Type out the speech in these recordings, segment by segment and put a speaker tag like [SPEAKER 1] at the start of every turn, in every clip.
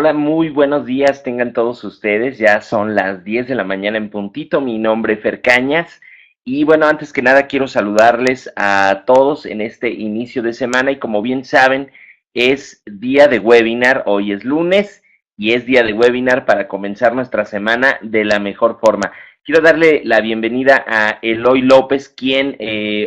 [SPEAKER 1] Hola, muy buenos días tengan todos ustedes. Ya son las 10 de la mañana en puntito. Mi nombre es Fer Cañas. Y bueno, antes que nada quiero saludarles a todos en este inicio de semana. Y como bien saben, es día de webinar. Hoy es lunes y es día de webinar para comenzar nuestra semana de la mejor forma. Quiero darle la bienvenida a Eloy López, quien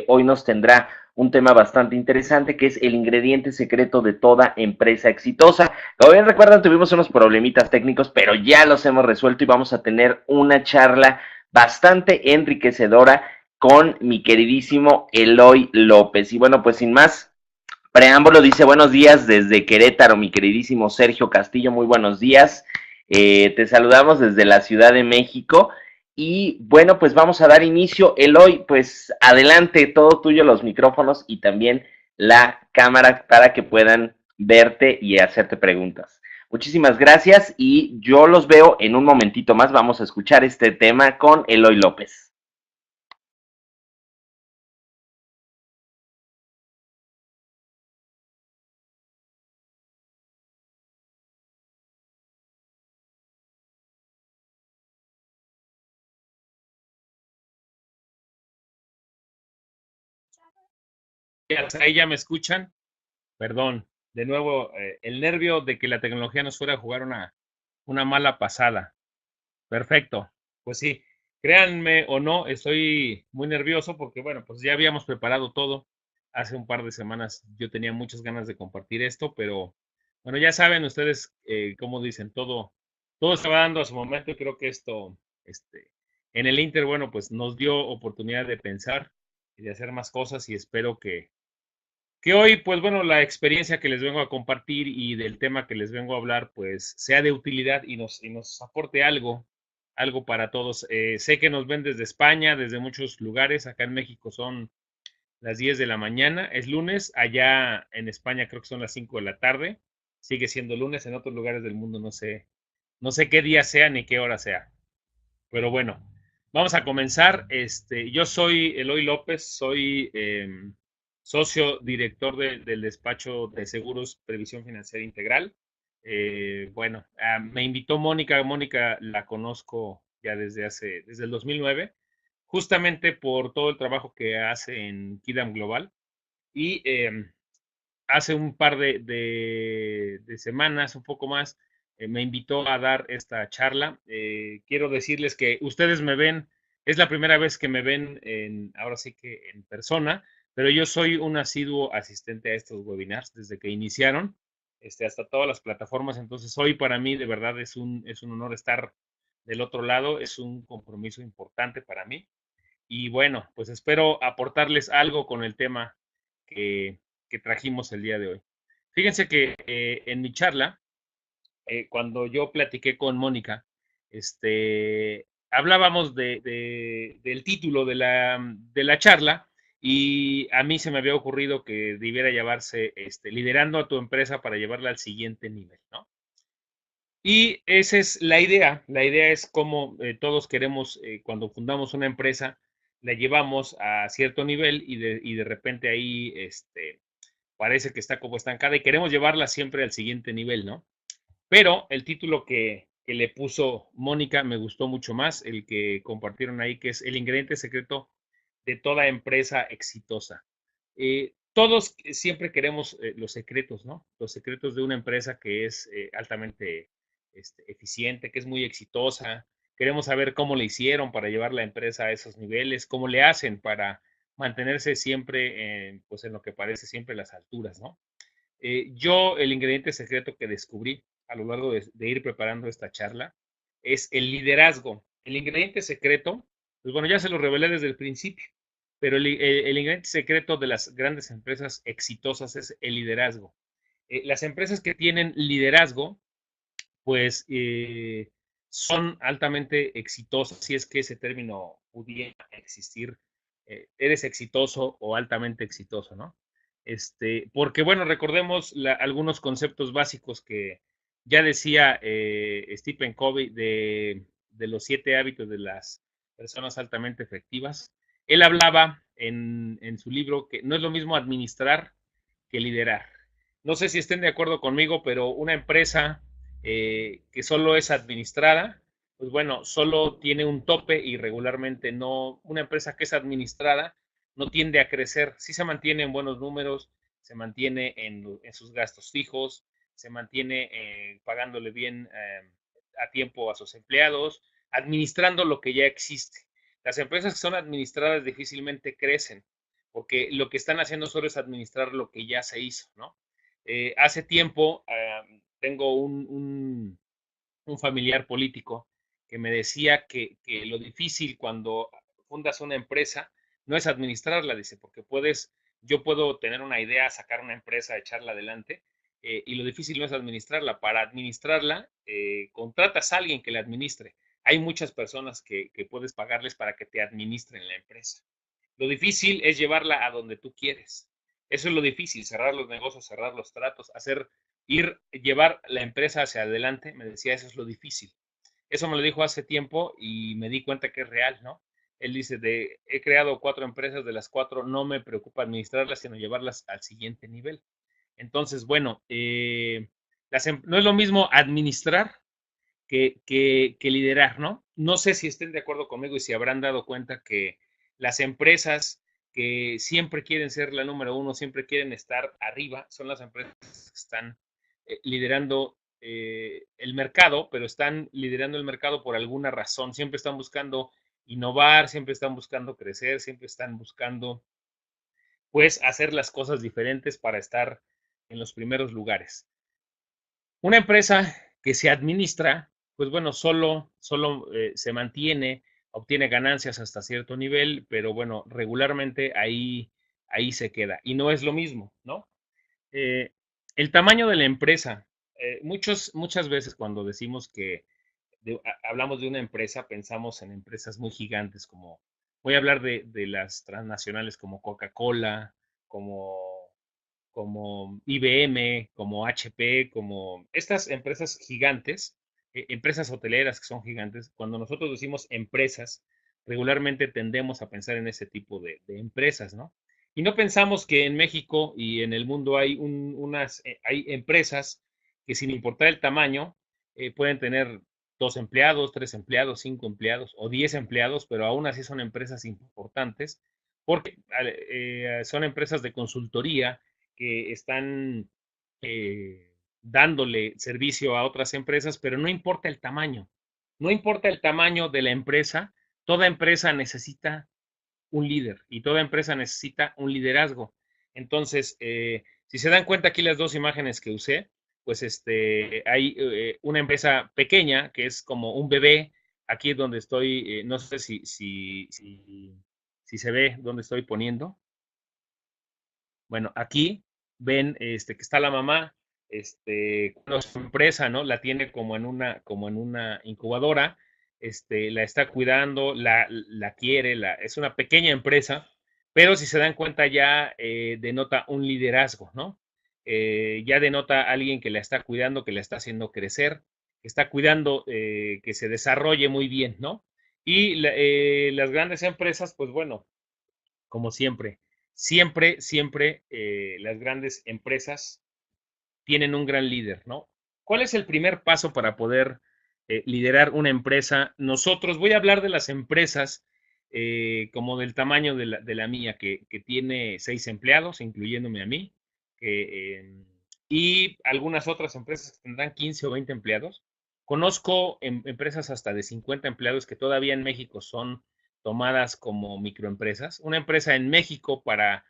[SPEAKER 1] hoy nos tendrá un tema bastante interesante que es el ingrediente secreto de toda empresa exitosa. Como bien recuerdan, tuvimos unos problemitas técnicos, pero ya los hemos resuelto y vamos a tener una charla bastante enriquecedora con mi queridísimo Eloy López. Y bueno, pues sin más preámbulo, dice buenos días desde Querétaro, mi queridísimo Sergio Castillo, muy buenos días. Te saludamos desde la Ciudad de México. Y bueno, pues vamos a dar inicio. Eloy, pues adelante, todo tuyo, los micrófonos y también la cámara para que puedan verte y hacerte preguntas. Muchísimas gracias y yo los veo en un momentito más. Vamos a escuchar este tema con Eloy López.
[SPEAKER 2] Ahí ya me escuchan. Perdón, de nuevo, el nervio de que la tecnología nos fuera a jugar una mala pasada. Perfecto. Pues sí, créanme o no, estoy muy nervioso porque, bueno, pues ya habíamos preparado todo. Hace un par de semanas yo tenía muchas ganas de compartir esto, pero bueno, ya saben ustedes, como dicen, todo estaba dando a su momento y creo que esto, en el Inter, bueno, pues nos dio oportunidad de pensar y de hacer más cosas y espero que hoy, pues bueno, la experiencia que les vengo a compartir y del tema que les vengo a hablar, pues sea de utilidad y nos aporte algo, algo para todos. Sé que nos ven desde España, desde muchos lugares. Acá en México son las 10 de la mañana, es lunes. Allá en España creo que son las 5 de la tarde. Sigue siendo lunes. En otros lugares del mundo no sé qué día sea ni qué hora sea. Pero bueno, vamos a comenzar. Yo soy Eloy López, soy socio director del despacho de seguros Previsión Financiera Integral. Bueno, me invitó Mónica. Mónica la conozco ya desde el 2009, justamente por todo el trabajo que hace en Kidam Global. Y hace un par de semanas, un poco más, me invitó a dar esta charla. Quiero decirles que ustedes me ven, es la primera vez que me ven ahora sí que en persona, pero yo soy un asiduo asistente a estos webinars desde que iniciaron, hasta todas las plataformas. Entonces hoy para mí de verdad es un honor estar del otro lado, es un compromiso importante para mí. Y bueno, pues espero aportarles algo con el tema que, que trajimos el día de hoy. Fíjense que en mi charla, cuando yo platiqué con Mónica, hablábamos del título de la charla y a mí se me había ocurrido que debiera llamarse Liderando a tu empresa para llevarla al siguiente nivel, ¿no? Y esa es la idea. La idea es cómo todos queremos, cuando fundamos una empresa, la llevamos a cierto nivel y de repente ahí parece que está como estancada y queremos llevarla siempre al siguiente nivel, ¿no? Pero el título que le puso Mónica me gustó mucho más, el que compartieron ahí, que es el ingrediente secreto de toda empresa exitosa. Todos siempre queremos los secretos, ¿no? Los secretos de una empresa que es altamente eficiente, que es muy exitosa. Queremos saber cómo le hicieron para llevar la empresa a esos niveles, cómo le hacen para mantenerse siempre pues en lo que parece siempre las alturas, ¿no? Yo el ingrediente secreto que descubrí a lo largo de ir preparando esta charla es el liderazgo. El ingrediente secreto, pues bueno, ya se lo revelé desde el principio, pero el ingrediente secreto de las grandes empresas exitosas es el liderazgo. Las empresas que tienen liderazgo, pues son altamente exitosas, si es que ese término pudiera existir. Eres exitoso o altamente exitoso, ¿no? Porque bueno, recordemos algunos conceptos básicos que ya decía Stephen Covey de los 7 hábitos de las personas altamente efectivas. Él hablaba en su libro que no es lo mismo administrar que liderar. No sé si estén de acuerdo conmigo, pero una empresa que solo es administrada, pues bueno, solo tiene un tope y regularmente no, una empresa que es administrada no tiende a crecer, sí se mantiene en buenos números, se mantiene en sus gastos fijos, se mantiene pagándole bien a tiempo a sus empleados, administrando lo que ya existe. Las empresas que son administradas difícilmente crecen, porque lo que están haciendo solo es administrar lo que ya se hizo, ¿no? Hace tiempo tengo un familiar político que me decía que lo difícil cuando fundas una empresa no es administrarla, dice, porque yo puedo tener una idea, sacar una empresa, echarla adelante, y lo difícil no es administrarla. Para administrarla, contratas a alguien que la administre. Hay muchas personas que puedes pagarles para que te administren la empresa. Lo difícil es llevarla a donde tú quieres. Eso es lo difícil, cerrar los negocios, cerrar los tratos, llevar la empresa hacia adelante. Me decía, eso es lo difícil. Eso me lo dijo hace tiempo y me di cuenta que es real, ¿no? Él dice, he creado 4 empresas, de las 4 no me preocupa administrarlas, sino llevarlas al siguiente nivel. Entonces, bueno, no es lo mismo administrar que liderar, ¿no? No sé si estén de acuerdo conmigo y si habrán dado cuenta que las empresas que siempre quieren ser la número uno, siempre quieren estar arriba, son las empresas que están liderando el mercado, pero están liderando el mercado por alguna razón. Siempre están buscando innovar, siempre están buscando crecer, siempre están buscando, pues, hacer las cosas diferentes para estar en los primeros lugares. Una empresa que se administra, pues bueno, solo se mantiene, obtiene ganancias hasta cierto nivel, pero bueno, regularmente ahí se queda. Y no es lo mismo, ¿no? Eh, el tamaño de la empresa. Muchas veces cuando decimos que hablamos de una empresa, pensamos en empresas muy gigantes como, voy a hablar de las transnacionales como Coca-Cola, como como IBM, como HP, como estas empresas gigantes, empresas hoteleras que son gigantes. Cuando nosotros decimos empresas, regularmente tendemos a pensar en ese tipo de empresas, ¿no? Y no pensamos que en México y en el mundo hay empresas que, sin importar el tamaño, pueden tener 2 empleados, 3 empleados, 5 empleados o 10 empleados, pero aún así son empresas importantes porque son empresas de consultoría que están dándole servicio a otras empresas, pero no importa el tamaño. No importa el tamaño de la empresa, toda empresa necesita un líder y toda empresa necesita un liderazgo. Entonces, si se dan cuenta aquí las dos imágenes que usé, pues hay una empresa pequeña que es como un bebé. Aquí es donde estoy, no sé si se ve dónde estoy poniendo. Bueno, aquí ven que está la mamá, con su empresa, ¿no? La tiene como en una incubadora, la está cuidando, la quiere, es una pequeña empresa, pero si se dan cuenta ya denota un liderazgo, ¿no? Ya denota a alguien que la está cuidando, que la está haciendo crecer, que está cuidando que se desarrolle muy bien, ¿no? Y las grandes empresas, pues bueno, como siempre las grandes empresas tienen un gran líder, ¿no? ¿Cuál es el primer paso para poder liderar una empresa? Voy a hablar de las empresas como del tamaño de la mía, que tiene 6 empleados, incluyéndome a mí, y algunas otras empresas que tendrán 15 o 20 empleados. Conozco empresas hasta de 50 empleados que todavía en México son tomadas como microempresas. Una empresa en México para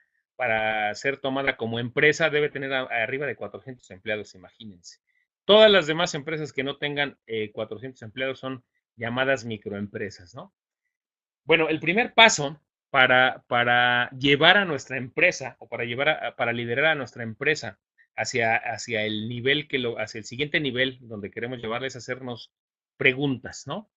[SPEAKER 2] ser tomada como empresa debe tener arriba de 400 empleados, imagínense. Todas las demás empresas que no tengan 400 empleados son llamadas microempresas, ¿no? Bueno, el primer paso para llevar a nuestra empresa o para liderar a nuestra empresa hacia el nivel hacia el siguiente nivel donde queremos llevarles a hacernos preguntas, ¿no?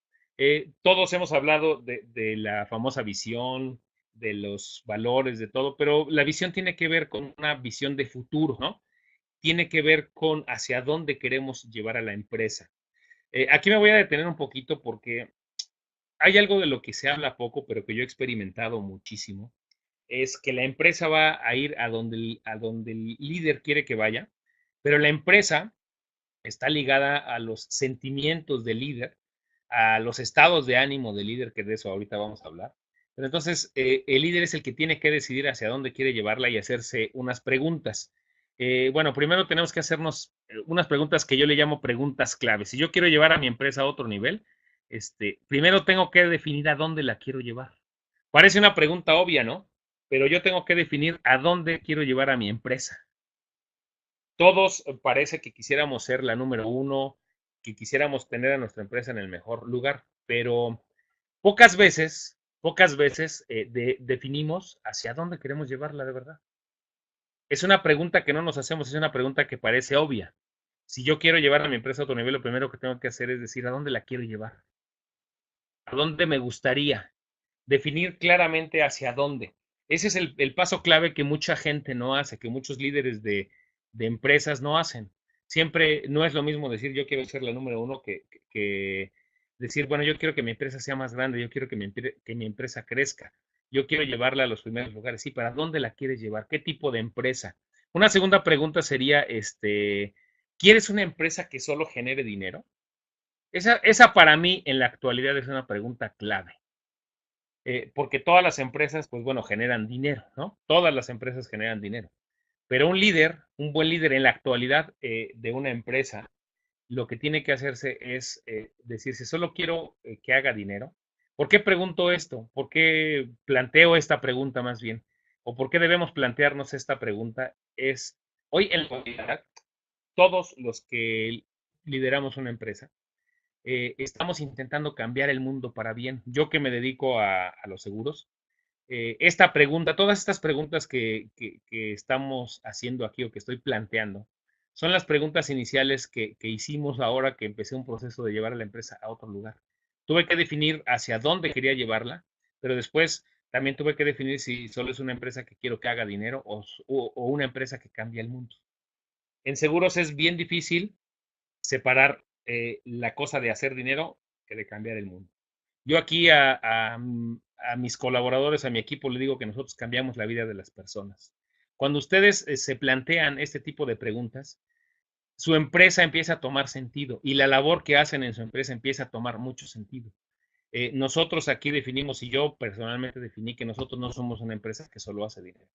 [SPEAKER 2] Todos hemos hablado de la famosa visión, de los valores, de todo, pero la visión tiene que ver con una visión de futuro, ¿no? Tiene que ver con hacia dónde queremos llevar a la empresa. Aquí me voy a detener un poquito porque hay algo de lo que se habla poco, pero que yo he experimentado muchísimo, es que la empresa va a ir a donde el líder quiere que vaya, pero la empresa está ligada a los sentimientos del líder, a los estados de ánimo del líder, que de eso ahorita vamos a hablar. Pero entonces, el líder es el que tiene que decidir hacia dónde quiere llevarla y hacerse unas preguntas. Bueno, primero tenemos que hacernos unas preguntas que yo le llamo preguntas claves. Si yo quiero llevar a mi empresa a otro nivel, primero tengo que definir a dónde la quiero llevar. Parece una pregunta obvia, ¿no? Pero yo tengo que definir a dónde quiero llevar a mi empresa. Todos parece que quisiéramos ser la número uno, que quisiéramos tener a nuestra empresa en el mejor lugar, pero pocas veces definimos hacia dónde queremos llevarla de verdad. Es una pregunta que no nos hacemos, es una pregunta que parece obvia. Si yo quiero llevar a mi empresa a otro nivel, lo primero que tengo que hacer es decir a dónde la quiero llevar, a dónde me gustaría, definir claramente hacia dónde. Ese es el paso clave que mucha gente no hace, que muchos líderes de empresas no hacen. Siempre no es lo mismo decir yo quiero ser la número uno que decir, bueno, yo quiero que mi empresa sea más grande, yo quiero que mi empresa crezca, yo quiero llevarla a los primeros lugares. Sí, ¿para dónde la quieres llevar? ¿Qué tipo de empresa? Una segunda pregunta sería, ¿quieres una empresa que solo genere dinero? Esa para mí en la actualidad es una pregunta clave. Porque todas las empresas, pues bueno, generan dinero, ¿no? Todas las empresas generan dinero. Pero un líder, un buen líder en la actualidad de una empresa, lo que tiene que hacerse es decirse, solo quiero que haga dinero. ¿Por qué pregunto esto? ¿Por qué planteo esta pregunta más bien? ¿O por qué debemos plantearnos esta pregunta? Es, hoy en la actualidad, todos los que lideramos una empresa, estamos intentando cambiar el mundo para bien. Yo que me dedico a los seguros, esta pregunta, todas estas preguntas que estamos haciendo aquí o que estoy planteando, son las preguntas iniciales que hicimos ahora que empecé un proceso de llevar a la empresa a otro lugar. Tuve que definir hacia dónde quería llevarla, pero después también tuve que definir si solo es una empresa que quiero que haga dinero o una empresa que cambie el mundo. En seguros es bien difícil separar la cosa de hacer dinero que de cambiar el mundo. Yo aquí a mis colaboradores, a mi equipo, le digo que nosotros cambiamos la vida de las personas. Cuando ustedes se plantean este tipo de preguntas, su empresa empieza a tomar sentido y la labor que hacen en su empresa empieza a tomar mucho sentido. Nosotros aquí definimos, y yo personalmente definí que nosotros no somos una empresa que solo hace dinero.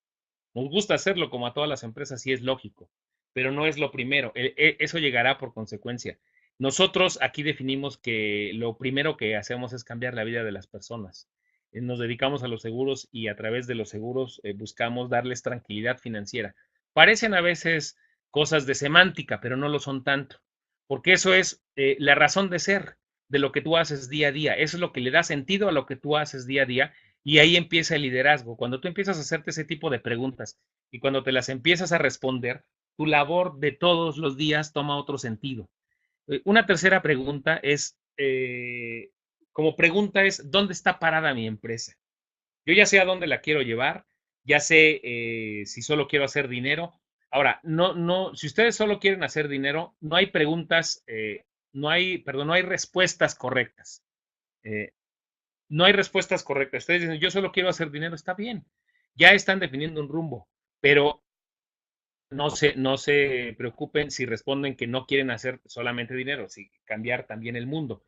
[SPEAKER 2] Nos gusta hacerlo como a todas las empresas y es lógico, pero no es lo primero. Eso llegará por consecuencia. Nosotros aquí definimos que lo primero que hacemos es cambiar la vida de las personas. Nos dedicamos a los seguros y a través de los seguros buscamos darles tranquilidad financiera. Parecen a veces cosas de semántica, pero no lo son tanto, porque eso es la razón de ser de lo que tú haces día a día. Eso es lo que le da sentido a lo que tú haces día a día y ahí empieza el liderazgo. Cuando tú empiezas a hacerte ese tipo de preguntas y cuando te las empiezas a responder, tu labor de todos los días toma otro sentido. Una tercera pregunta es, como pregunta es, ¿dónde está parada mi empresa? Yo ya sé a dónde la quiero llevar, ya sé si solo quiero hacer dinero. Ahora, si ustedes solo quieren hacer dinero, no hay preguntas, no hay respuestas correctas. Eh, no hay respuestas correctas. Ustedes dicen, yo solo quiero hacer dinero, está bien. Ya están definiendo un rumbo, pero no se preocupen si responden que no quieren hacer solamente dinero, si cambiar también el mundo.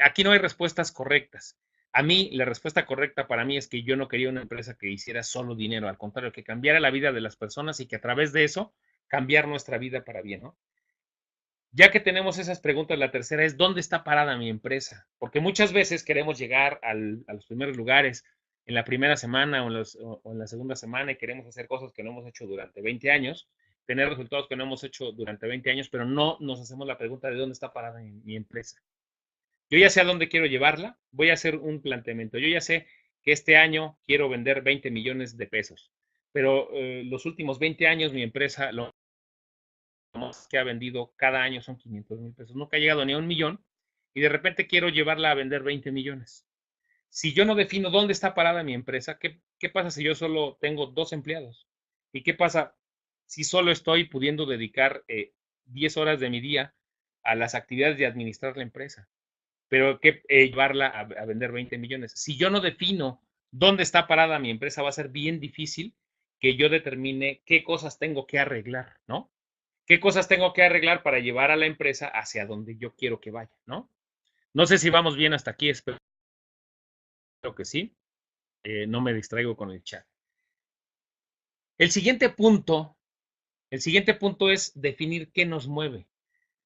[SPEAKER 2] Aquí no hay respuestas correctas. A mí, la respuesta correcta para mí es que yo no quería una empresa que hiciera solo dinero, al contrario, que cambiara la vida de las personas y que a través de eso cambiar nuestra vida para bien, ¿no? Ya que tenemos esas preguntas, la tercera es, ¿dónde está parada mi empresa? Porque muchas veces queremos llegar a los primeros lugares en la primera semana o en la segunda semana y queremos hacer cosas que no hemos hecho durante 20 años, tener resultados que no hemos hecho durante 20 años, pero no nos hacemos la pregunta de dónde está parada mi empresa. Yo ya sé a dónde quiero llevarla, voy a hacer un planteamiento. Yo ya sé que este año quiero vender 20 millones de pesos, pero los últimos 20 años mi empresa, lo que ha vendido cada año son 500,000 pesos. Nunca ha llegado ni a 1 millón y de repente quiero llevarla a vender 20 millones. Si yo no defino dónde está parada mi empresa, ¿qué pasa si yo solo tengo 2 empleados? ¿Y qué pasa si solo estoy pudiendo dedicar 10 horas de mi día a las actividades de administrar la empresa? Pero que llevarla a vender 20 millones. Si yo no defino dónde está parada mi empresa, va a ser bien difícil que yo determine qué cosas tengo que arreglar, ¿no? ¿Qué cosas tengo que arreglar para llevar a la empresa hacia donde yo quiero que vaya, ¿no? No sé si vamos bien hasta aquí, espero que sí. No me distraigo con el chat. El siguiente punto, el siguiente punto es definir qué nos mueve.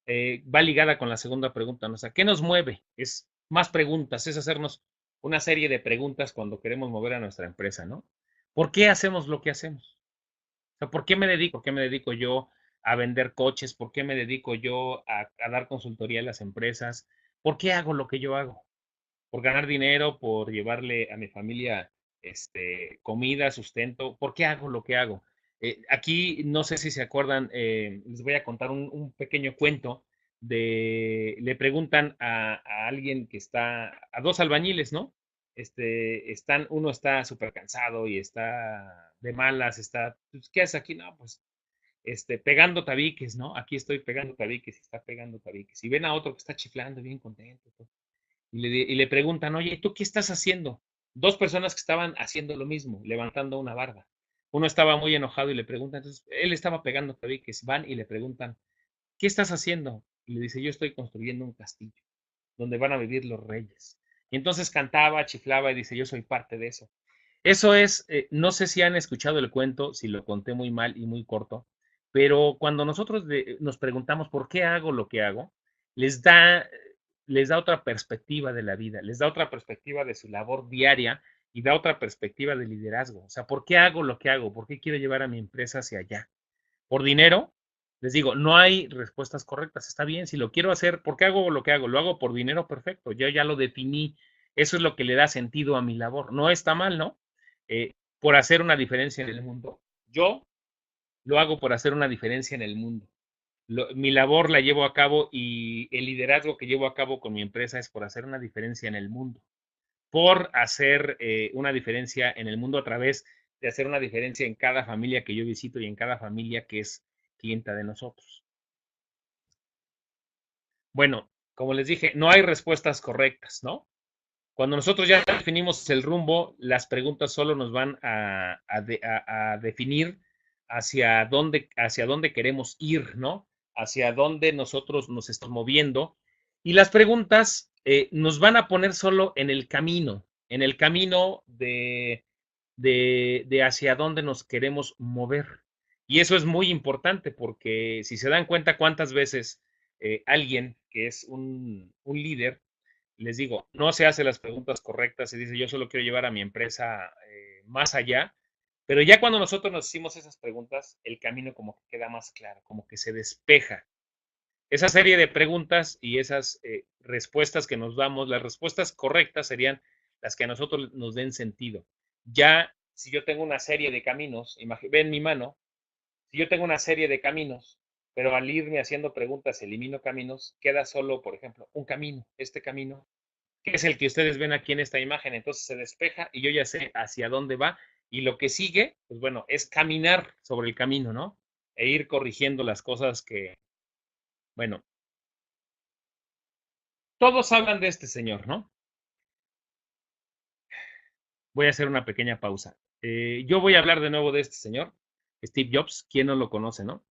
[SPEAKER 2] Va ligada con la segunda pregunta, ¿no? O sea, ¿qué nos mueve? Es más preguntas, es hacernos una serie de preguntas cuando queremos mover a nuestra empresa, ¿no? ¿Por qué hacemos lo que hacemos? O sea, ¿por qué me dedico? ¿Por qué me dedico yo a vender coches? ¿Por qué me dedico yo a dar consultoría a las empresas? ¿Por qué hago lo que yo hago? ¿Por ganar dinero? ¿Por llevarle a mi familia comida, sustento? ¿Por qué hago lo que hago? Aquí no sé si se acuerdan, les voy a contar un pequeño cuento le preguntan a alguien que está, a dos albañiles, ¿no? Uno está súper cansado y está de malas, está, pues, ¿qué haces aquí? No, pues, pegando tabiques, ¿no? Aquí estoy pegando tabiques y está pegando tabiques. Y ven a otro que está chiflando bien contento. Y le preguntan, oye, ¿tú qué estás haciendo? Dos personas que estaban haciendo lo mismo, levantando una barda. Uno estaba muy enojado y le preguntan, entonces él estaba pegando tabiques, van y le preguntan, ¿qué estás haciendo? Y le dice, yo estoy construyendo un castillo donde van a vivir los reyes. Y entonces cantaba, chiflaba y dice, yo soy parte de eso. Eso es, no sé si han escuchado el cuento, si lo conté muy mal y muy corto, pero cuando nosotros nos preguntamos por qué hago lo que hago, les da, les da otra perspectiva de la vida, les da otra perspectiva de su labor diaria y da otra perspectiva de liderazgo. O sea, ¿por qué hago lo que hago? ¿Por qué quiero llevar a mi empresa hacia allá? ¿Por dinero? Les digo, no hay respuestas correctas. Está bien, si lo quiero hacer, ¿por qué hago lo que hago? Lo hago por dinero, perfecto. Yo ya lo definí. Eso es lo que le da sentido a mi labor. No está mal, ¿no? Por hacer una diferencia en el mundo. Yo lo hago por hacer una diferencia en el mundo. Mi labor la llevo a cabo y el liderazgo que llevo a cabo con mi empresa es por hacer una diferencia en el mundo, por hacer una diferencia en el mundo a través de hacer una diferencia en cada familia que yo visito y en cada familia que es clienta de nosotros. Bueno, como les dije, no hay respuestas correctas, ¿no? Cuando nosotros ya definimos el rumbo, las preguntas solo nos van a definir hacia dónde queremos ir, ¿no? Hacia dónde nosotros nos estamos moviendo. Y las preguntas nos van a poner solo en el camino de hacia dónde nos queremos mover. Y eso es muy importante porque si se dan cuenta cuántas veces alguien que es un líder, les digo, no se hace las preguntas correctas y dice, yo solo quiero llevar a mi empresa más allá, pero ya cuando nosotros nos hicimos esas preguntas, el camino como que queda más claro, como que se despeja. Esa serie de preguntas y esas respuestas que nos damos, las respuestas correctas serían las que a nosotros nos den sentido. Ya, si yo tengo una serie de caminos, ven mi mano, si yo tengo una serie de caminos, pero al irme haciendo preguntas elimino caminos, queda solo, por ejemplo, un camino, este camino, que es el que ustedes ven aquí en esta imagen. Entonces se despeja y yo ya sé hacia dónde va. Y lo que sigue, pues bueno, es caminar sobre el camino, ¿no? E ir corrigiendo las cosas que, bueno, todos hablan de este señor, ¿no? Voy a hacer una pequeña pausa. Yo voy a hablar de nuevo de este señor, Steve Jobs, ¿quién no lo conoce, no?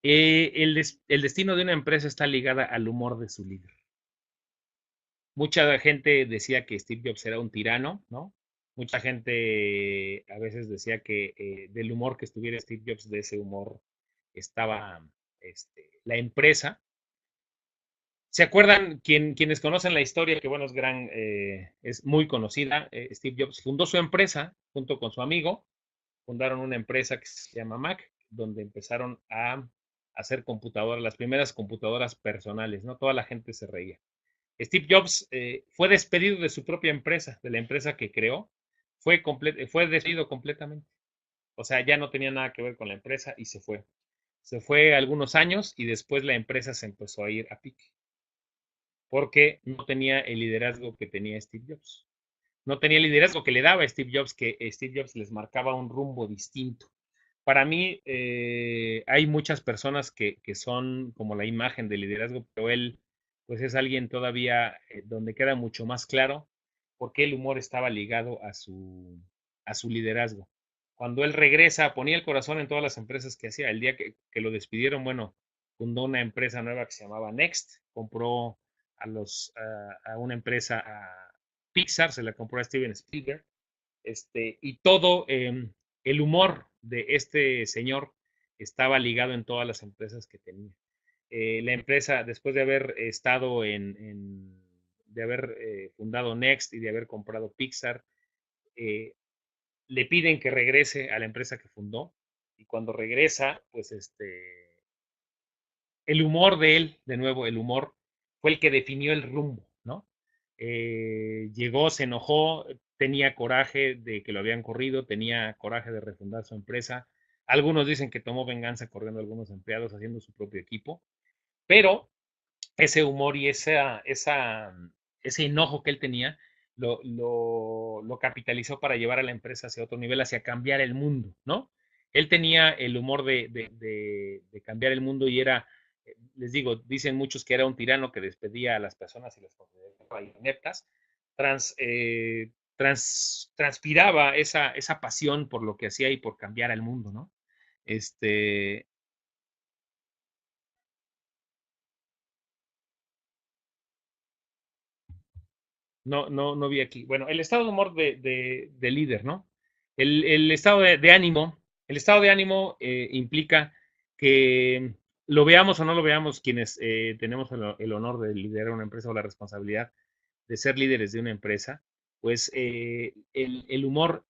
[SPEAKER 2] El destino de una empresa está ligada al humor de su líder. Mucha gente decía que Steve Jobs era un tirano, ¿no? Mucha gente a veces decía que del humor que estuviera Steve Jobs, de ese humor estaba la empresa. ¿Se acuerdan quienes conocen la historia, que bueno, es muy conocida? Steve Jobs fundó su empresa junto con su amigo, fundaron una empresa que se llama Mac, donde empezaron a hacer computadoras, las primeras computadoras personales, ¿no? Toda la gente se reía. Steve Jobs fue despedido de su propia empresa, de la empresa que creó, fue despedido completamente. O sea, ya no tenía nada que ver con la empresa y se fue. Se fue algunos años y después la empresa se empezó a ir a pique, porque no tenía el liderazgo que tenía Steve Jobs. No tenía el liderazgo que le daba Steve Jobs, que Steve Jobs les marcaba un rumbo distinto. Para mí, hay muchas personas que son como la imagen del liderazgo, pero él, pues es alguien todavía donde queda mucho más claro por qué el humor estaba ligado a su liderazgo. Cuando él regresa, ponía el corazón en todas las empresas que hacía. El día que lo despidieron, bueno, fundó una empresa nueva que se llamaba Next, compró a una empresa, a Pixar, se la compró a Steven Spielberg, y todo el humor de este señor estaba ligado en todas las empresas que tenía. La empresa, después de haber estado de haber fundado Next y de haber comprado Pixar, eh, le piden que regrese a la empresa que fundó, y cuando regresa, pues el humor de él, de nuevo, el humor fue el que definió el rumbo, ¿no? Llegó, se enojó, tenía coraje de que lo habían corrido, tenía coraje de refundar su empresa. Algunos dicen que tomó venganza corriendo a algunos empleados, haciendo su propio equipo, pero ese humor y ese enojo que él tenía lo capitalizó para llevar a la empresa hacia otro nivel, hacia cambiar el mundo, ¿no? Él tenía el humor de cambiar el mundo y era, les digo, dicen muchos que era un tirano que despedía a las personas y las consideraba ineptas, transpiraba esa pasión por lo que hacía y por cambiar el mundo, ¿no? Este, no vi aquí. Bueno, el estado de humor de líder, ¿no? El estado de ánimo, el estado de ánimo implica que lo veamos o no lo veamos quienes tenemos el honor de liderar una empresa o la responsabilidad de ser líderes de una empresa, pues el humor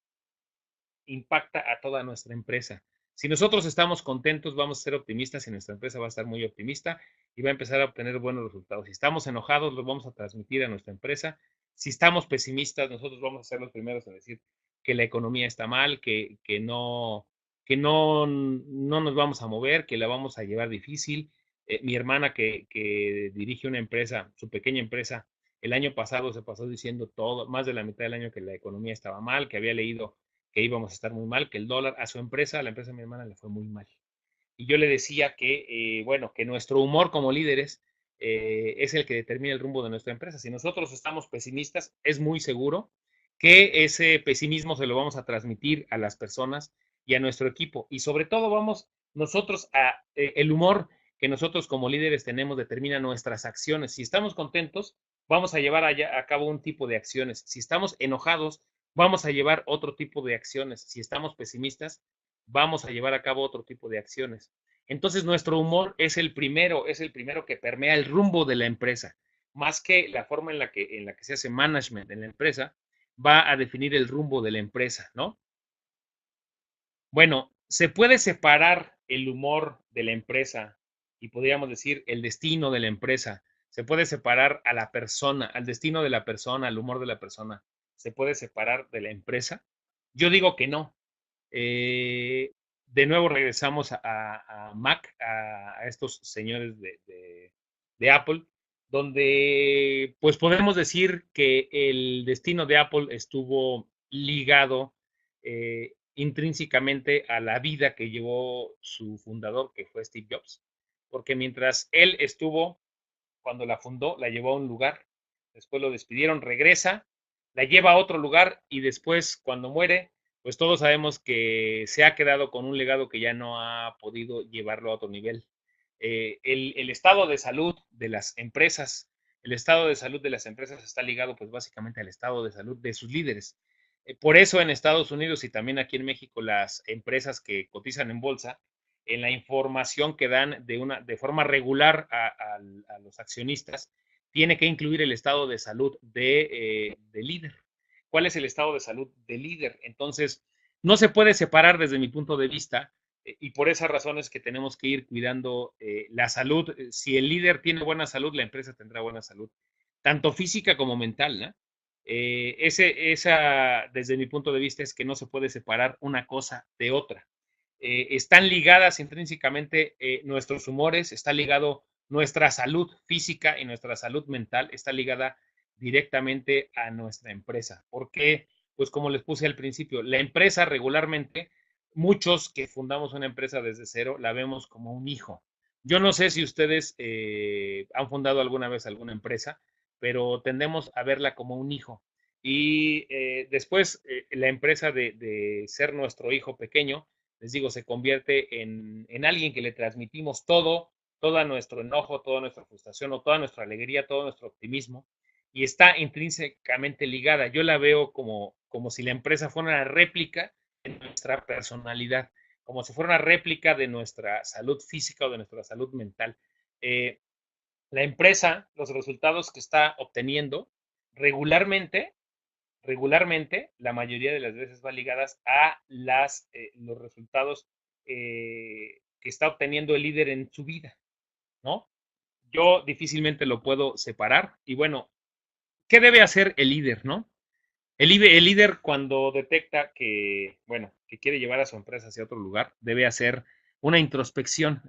[SPEAKER 2] impacta a toda nuestra empresa. Si nosotros estamos contentos, vamos a ser optimistas y nuestra empresa va a estar muy optimista y va a empezar a obtener buenos resultados. Si estamos enojados, los vamos a transmitir a nuestra empresa. Si estamos pesimistas, nosotros vamos a ser los primeros en decir que la economía está mal, que no nos vamos a mover, que la vamos a llevar difícil. Mi hermana que dirige una empresa, su pequeña empresa, el año pasado se pasó diciendo todo, más de la mitad del año que la economía estaba mal, que había leído que íbamos a estar muy mal, que el dólar a su empresa, a la empresa de mi hermana le fue muy mal. Y yo le decía que, bueno, que nuestro humor como líderes es el que determina el rumbo de nuestra empresa. Si nosotros estamos pesimistas, es muy seguro que ese pesimismo se lo vamos a transmitir a las personas y a nuestro equipo. Y sobre todo vamos nosotros el humor que nosotros como líderes tenemos determina nuestras acciones. Si estamos contentos, vamos a llevar a cabo un tipo de acciones. Si estamos enojados, vamos a llevar otro tipo de acciones. Si estamos pesimistas, vamos a llevar a cabo otro tipo de acciones. Entonces nuestro humor es el primero que permea el rumbo de la empresa, más que la forma en la que se hace management en la empresa, va a definir el rumbo de la empresa, ¿no? Bueno, se puede separar el humor de la empresa y podríamos decir el destino de la empresa. Se puede separar a la persona, al destino de la persona, al humor de la persona. ¿Se puede separar de la empresa? Yo digo que no. De nuevo regresamos a Mac, a estos señores de Apple, donde pues podemos decir que el destino de Apple estuvo ligado intrínsecamente a la vida que llevó su fundador, que fue Steve Jobs, porque mientras él estuvo, cuando la fundó, la llevó a un lugar, después lo despidieron, regresa, la lleva a otro lugar y después, cuando muere, pues todos sabemos que se ha quedado con un legado que ya no ha podido llevarlo a otro nivel. El estado de salud de las empresas, el estado de salud de las empresas está ligado pues básicamente al estado de salud de sus líderes. Por eso en Estados Unidos y también aquí en México las empresas que cotizan en bolsa, en la información que dan de forma regular a los accionistas, tiene que incluir el estado de salud de líder. ¿Cuál es el estado de salud de líder? Entonces, no se puede separar desde mi punto de vista y por esas razones que tenemos que ir cuidando la salud. Si el líder tiene buena salud, la empresa tendrá buena salud, tanto física como mental, ¿no? Desde mi punto de vista, es que no se puede separar una cosa de otra. Están ligadas intrínsecamente nuestros humores, está ligado nuestra salud física y nuestra salud mental, está ligada directamente a nuestra empresa. Porque, pues como les puse al principio, la empresa regularmente, muchos que fundamos una empresa desde cero, la vemos como un hijo. Yo no sé si ustedes han fundado alguna vez alguna empresa, pero tendemos a verla como un hijo. Y después la empresa de ser nuestro hijo pequeño, les digo, se convierte en alguien que le transmitimos todo todo nuestro enojo, toda nuestra frustración o toda nuestra alegría, todo nuestro optimismo y está intrínsecamente ligada. Yo la veo como si la empresa fuera una réplica de nuestra personalidad, como si fuera una réplica de nuestra salud física o de nuestra salud mental. Eh, la empresa, los resultados que está obteniendo regularmente, la mayoría de las veces va ligadas a los resultados que está obteniendo el líder en su vida, ¿no? Yo difícilmente lo puedo separar. Y bueno, ¿qué debe hacer el líder, no? El líder cuando detecta que, bueno, que quiere llevar a su empresa hacia otro lugar, debe hacer una introspección.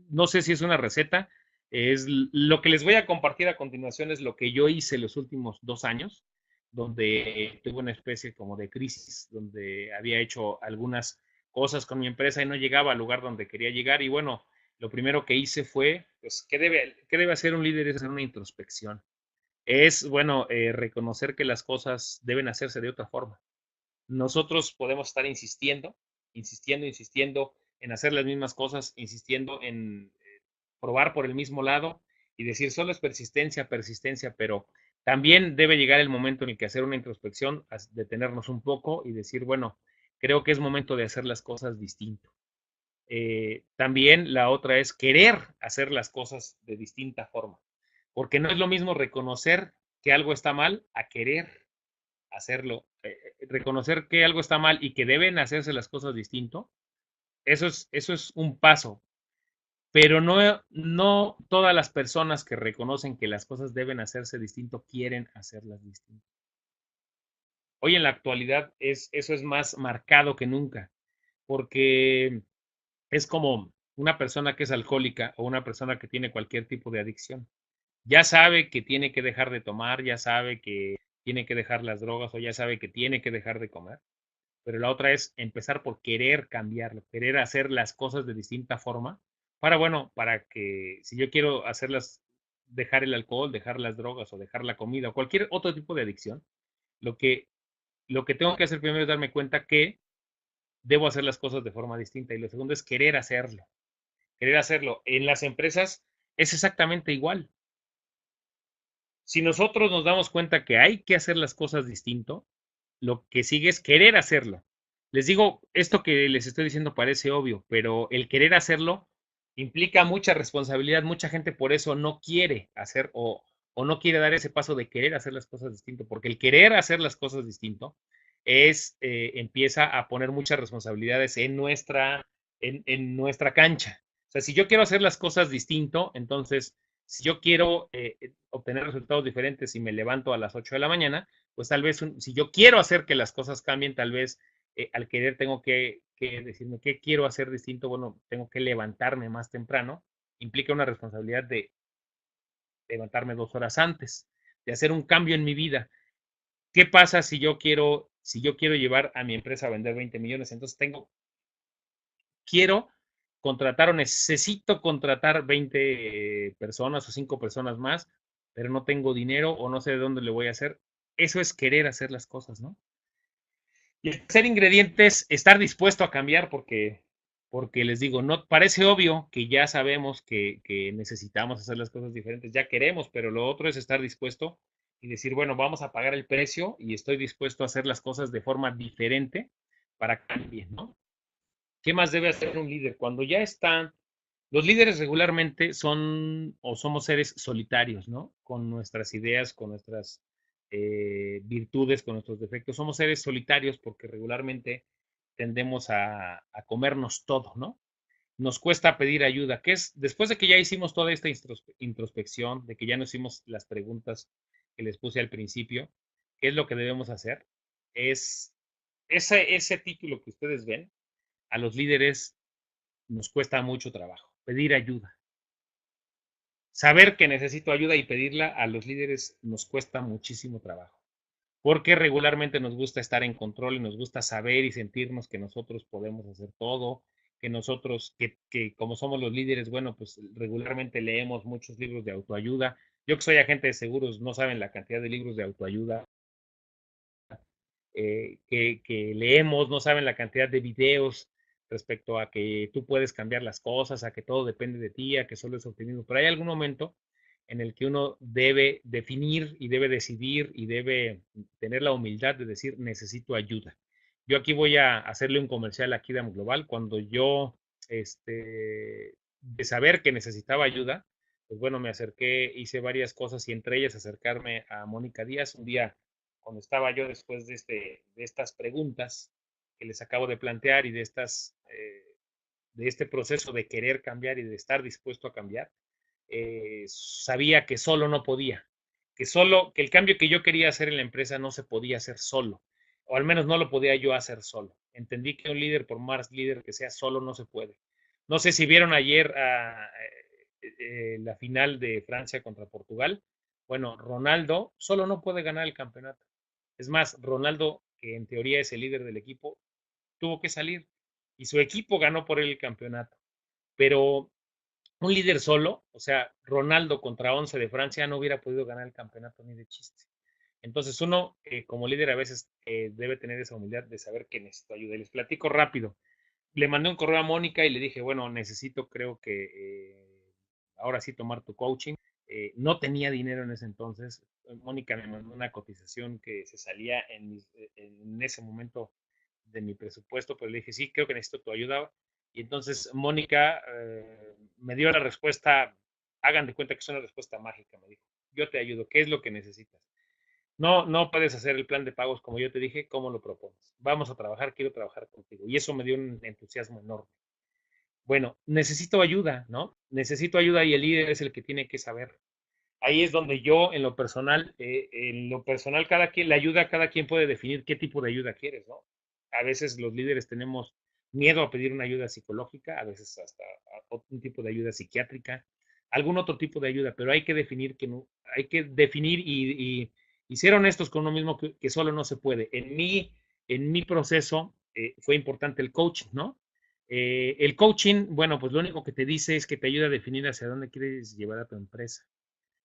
[SPEAKER 2] No sé si es una receta, es lo que les voy a compartir a continuación es lo que yo hice los últimos 2 años, donde tuve una especie como de crisis, donde había hecho algunas cosas con mi empresa y no llegaba al lugar donde quería llegar. Y bueno, lo primero que hice fue, pues, ¿qué debe hacer un líder? Es hacer una introspección, es, bueno, reconocer que las cosas deben hacerse de otra forma. Nosotros podemos estar insistiendo en hacer las mismas cosas, insistiendo en probar por el mismo lado y decir solo es persistencia, persistencia, pero también debe llegar el momento en el que hacer una introspección, detenernos un poco y decir, bueno, creo que es momento de hacer las cosas distinto. También la otra es querer hacer las cosas de distinta forma, porque no es lo mismo reconocer que algo está mal a querer hacerlo. Reconocer que algo está mal y que deben hacerse las cosas distinto, eso es un paso, pero no todas las personas que reconocen que las cosas deben hacerse distinto quieren hacerlas distinto. Hoy en la actualidad eso es más marcado que nunca, porque es como una persona que es alcohólica o una persona que tiene cualquier tipo de adicción. Ya sabe que tiene que dejar de tomar, ya sabe que tiene que dejar las drogas o ya sabe que tiene que dejar de comer. Pero la otra es empezar por querer cambiarlo, querer hacer las cosas de distinta forma para, bueno, para que si yo quiero hacerlas, dejar el alcohol, dejar las drogas o dejar la comida o cualquier otro tipo de adicción, lo que, lo que tengo que hacer primero es darme cuenta que debo hacer las cosas de forma distinta y lo segundo es querer hacerlo. Querer hacerlo. En las empresas es exactamente igual. Si nosotros nos damos cuenta que hay que hacer las cosas distinto, lo que sigue es querer hacerlo. Les digo, esto que les estoy diciendo parece obvio, pero el querer hacerlo implica mucha responsabilidad. Mucha gente por eso no quiere hacer o no quiere dar ese paso de querer hacer las cosas distinto, porque el querer hacer las cosas distinto empieza a poner muchas responsabilidades en nuestra cancha. O sea, si yo quiero hacer las cosas distinto, entonces, si yo quiero obtener resultados diferentes y me levanto a las 8 de la mañana, pues tal vez si yo quiero hacer que las cosas cambien, tal vez al querer tengo que decirme qué quiero hacer distinto, bueno, tengo que levantarme más temprano, implica una responsabilidad de levantarme 2 horas antes, de hacer un cambio en mi vida. ¿Qué pasa si yo quiero llevar a mi empresa a vender 20 millones? Entonces quiero contratar o necesito contratar 20 personas o 5 personas más, pero no tengo dinero o no sé de dónde le voy a hacer. Eso es querer hacer las cosas, ¿no? Y el tercer ingrediente es estar dispuesto a cambiar porque les digo, no parece obvio que ya sabemos que necesitamos hacer las cosas diferentes, ya queremos, pero lo otro es estar dispuesto y decir, bueno, vamos a pagar el precio y estoy dispuesto a hacer las cosas de forma diferente para que cambien, ¿no? ¿Qué más debe hacer un líder? Cuando ya están, los líderes regularmente son o somos seres solitarios, ¿no? Con nuestras ideas, con nuestras virtudes, con nuestros defectos. Somos seres solitarios porque regularmente tendemos a comernos todo, ¿no? Nos cuesta pedir ayuda, que es después de que ya hicimos toda esta introspección, de que ya nos hicimos las preguntas que les puse al principio, ¿qué es lo que debemos hacer? Es ese título que ustedes ven, a los líderes nos cuesta mucho trabajo, pedir ayuda. Saber que necesito ayuda y pedirla a los líderes nos cuesta muchísimo trabajo, porque regularmente nos gusta estar en control y nos gusta saber y sentirnos que nosotros podemos hacer todo, que nosotros, que como somos los líderes, bueno, pues regularmente leemos muchos libros de autoayuda. Yo que soy agente de seguros, no saben la cantidad de libros de autoayuda que leemos, no saben la cantidad de videos respecto a que tú puedes cambiar las cosas, a que todo depende de ti, a que solo es optimismo. Pero hay algún momento en el que uno debe definir y debe decidir y debe tener la humildad de decir, necesito ayuda. Yo aquí voy a hacerle un comercial aquí de Amo Global. Cuando yo, de saber que necesitaba ayuda, pues bueno, me acerqué, hice varias cosas y entre ellas acercarme a Mónica Díaz. Un día, cuando estaba yo después de estas preguntas que les acabo de plantear y de este proceso de querer cambiar y de estar dispuesto a cambiar, sabía que solo no podía, que el cambio que yo quería hacer en la empresa no se podía hacer solo, o al menos no lo podía yo hacer solo. Entendí que un líder, por más líder que sea, solo no se puede. No sé si vieron ayer la final de Francia contra Portugal. Bueno, Ronaldo solo no puede ganar el campeonato. Es más, Ronaldo, que en teoría es el líder del equipo, tuvo que salir y su equipo ganó por él el campeonato. Pero un líder solo, o sea, Ronaldo contra 11 de Francia no hubiera podido ganar el campeonato ni de chiste. Entonces uno, como líder, a veces debe tener esa humildad de saber que necesito ayuda. Y les platico rápido. Le mandé un correo a Mónica y le dije, bueno, necesito, creo que ahora sí tomar tu coaching. No tenía dinero en ese entonces. Mónica me mandó una cotización que se salía en ese momento de mi presupuesto, pero le dije, sí, creo que necesito tu ayuda. Y entonces Mónica me dio la respuesta, hagan de cuenta que es una respuesta mágica, me dijo, yo te ayudo, ¿qué es lo que necesitas? No, no puedes hacer el plan de pagos como yo te dije, ¿cómo lo propones? Vamos a trabajar, quiero trabajar contigo. Y eso me dio un entusiasmo enorme. Bueno, necesito ayuda, ¿no? Necesito ayuda y el líder es el que tiene que saber. Ahí es donde yo, en lo personal, cada quien, la ayuda, cada quien puede definir qué tipo de ayuda quieres, ¿no? A veces los líderes tenemos miedo a pedir una ayuda psicológica, a veces hasta un tipo de ayuda psiquiátrica, algún otro tipo de ayuda, pero hay que definir que no, hay que definir y ser honestos con uno mismo que solo no se puede. En mi proceso fue importante el coaching, ¿no? El coaching, bueno, pues lo único que te dice es que te ayuda a definir hacia dónde quieres llevar a tu empresa.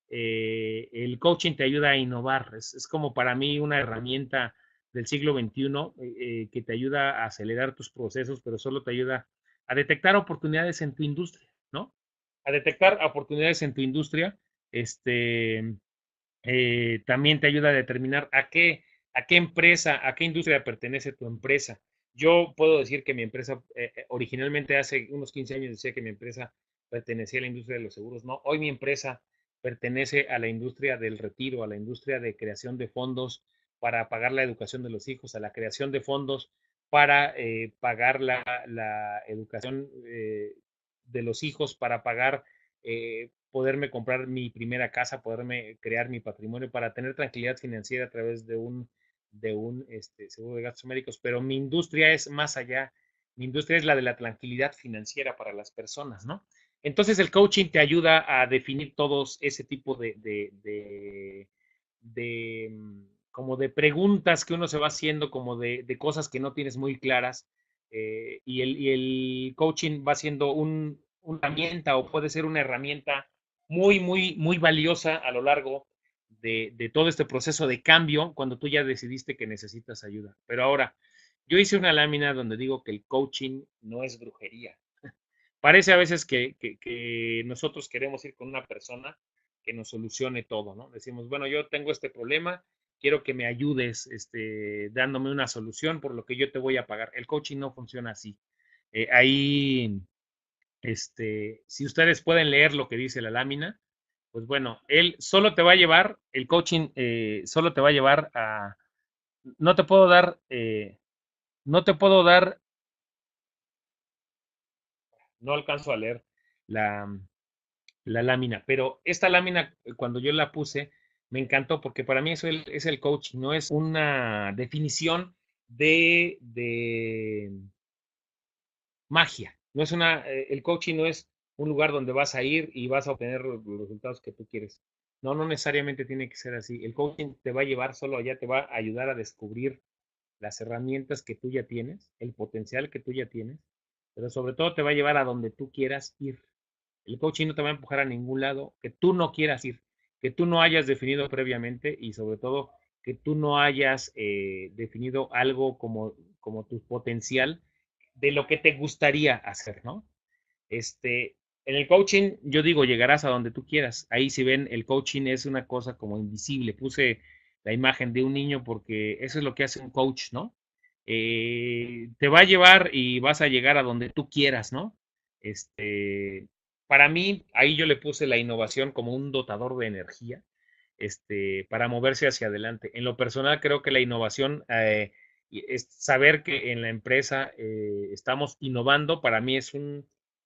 [SPEAKER 2] El coaching te ayuda a innovar. Es como para mí una herramienta del siglo XXI que te ayuda a acelerar tus procesos, pero solo te ayuda a detectar oportunidades en tu industria, ¿no? A detectar oportunidades en tu industria. Este, también te ayuda a determinar a qué empresa, a qué industria pertenece tu empresa. Yo puedo decir que mi empresa, originalmente hace unos 15 años decía que mi empresa pertenecía a la industria de los seguros. No, hoy mi empresa pertenece a la industria del retiro, a la industria de creación de fondos para pagar la educación de los hijos, a la creación de fondos para pagar la educación de los hijos, para pagar poderme comprar mi primera casa, poderme crear mi patrimonio, para tener tranquilidad financiera a través de un seguro de gastos médicos. Pero mi industria es más allá, mi industria es la de la tranquilidad financiera para las personas, ¿no? Entonces el coaching te ayuda a definir todos ese tipo como de preguntas que uno se va haciendo, como de cosas que no tienes muy claras, y el coaching va siendo una herramienta o puede ser una herramienta muy, muy, muy valiosa a lo largo de todo este proceso de cambio cuando tú ya decidiste que necesitas ayuda. Pero ahora, yo hice una lámina donde digo que el coaching no es brujería. Parece a veces que nosotros queremos ir con una persona que nos solucione todo, ¿no? Decimos, bueno, yo tengo este problema, quiero que me ayudes dándome una solución por lo que yo te voy a pagar. El coaching no funciona así. Ahí, si ustedes pueden leer lo que dice la lámina, pues bueno, él solo te va a llevar, el coaching solo te va a llevar no te puedo dar, no te puedo dar, no alcanzo a leer la, la lámina, pero esta lámina, cuando yo la puse, me encantó porque para mí eso es el coaching, no es una definición de magia, el coaching no es un lugar donde vas a ir y vas a obtener los resultados que tú quieres. No, no necesariamente tiene que ser así. El coaching te va a llevar solo allá, te va a ayudar a descubrir las herramientas que tú ya tienes, el potencial que tú ya tienes, pero sobre todo te va a llevar a donde tú quieras ir. El coaching no te va a empujar a ningún lado que tú no quieras ir, que tú no hayas definido previamente y sobre todo que tú no hayas definido algo como tu potencial de lo que te gustaría hacer, ¿no? En el coaching, yo digo, llegarás a donde tú quieras. Ahí si ven, el coaching es una cosa como invisible. Puse la imagen de un niño porque eso es lo que hace un coach, ¿no? Te va a llevar y vas a llegar a donde tú quieras, ¿no? Para mí, ahí yo le puse la innovación como un dotador de energía, para moverse hacia adelante. En lo personal, creo que la innovación, es saber que en la empresa estamos innovando, para mí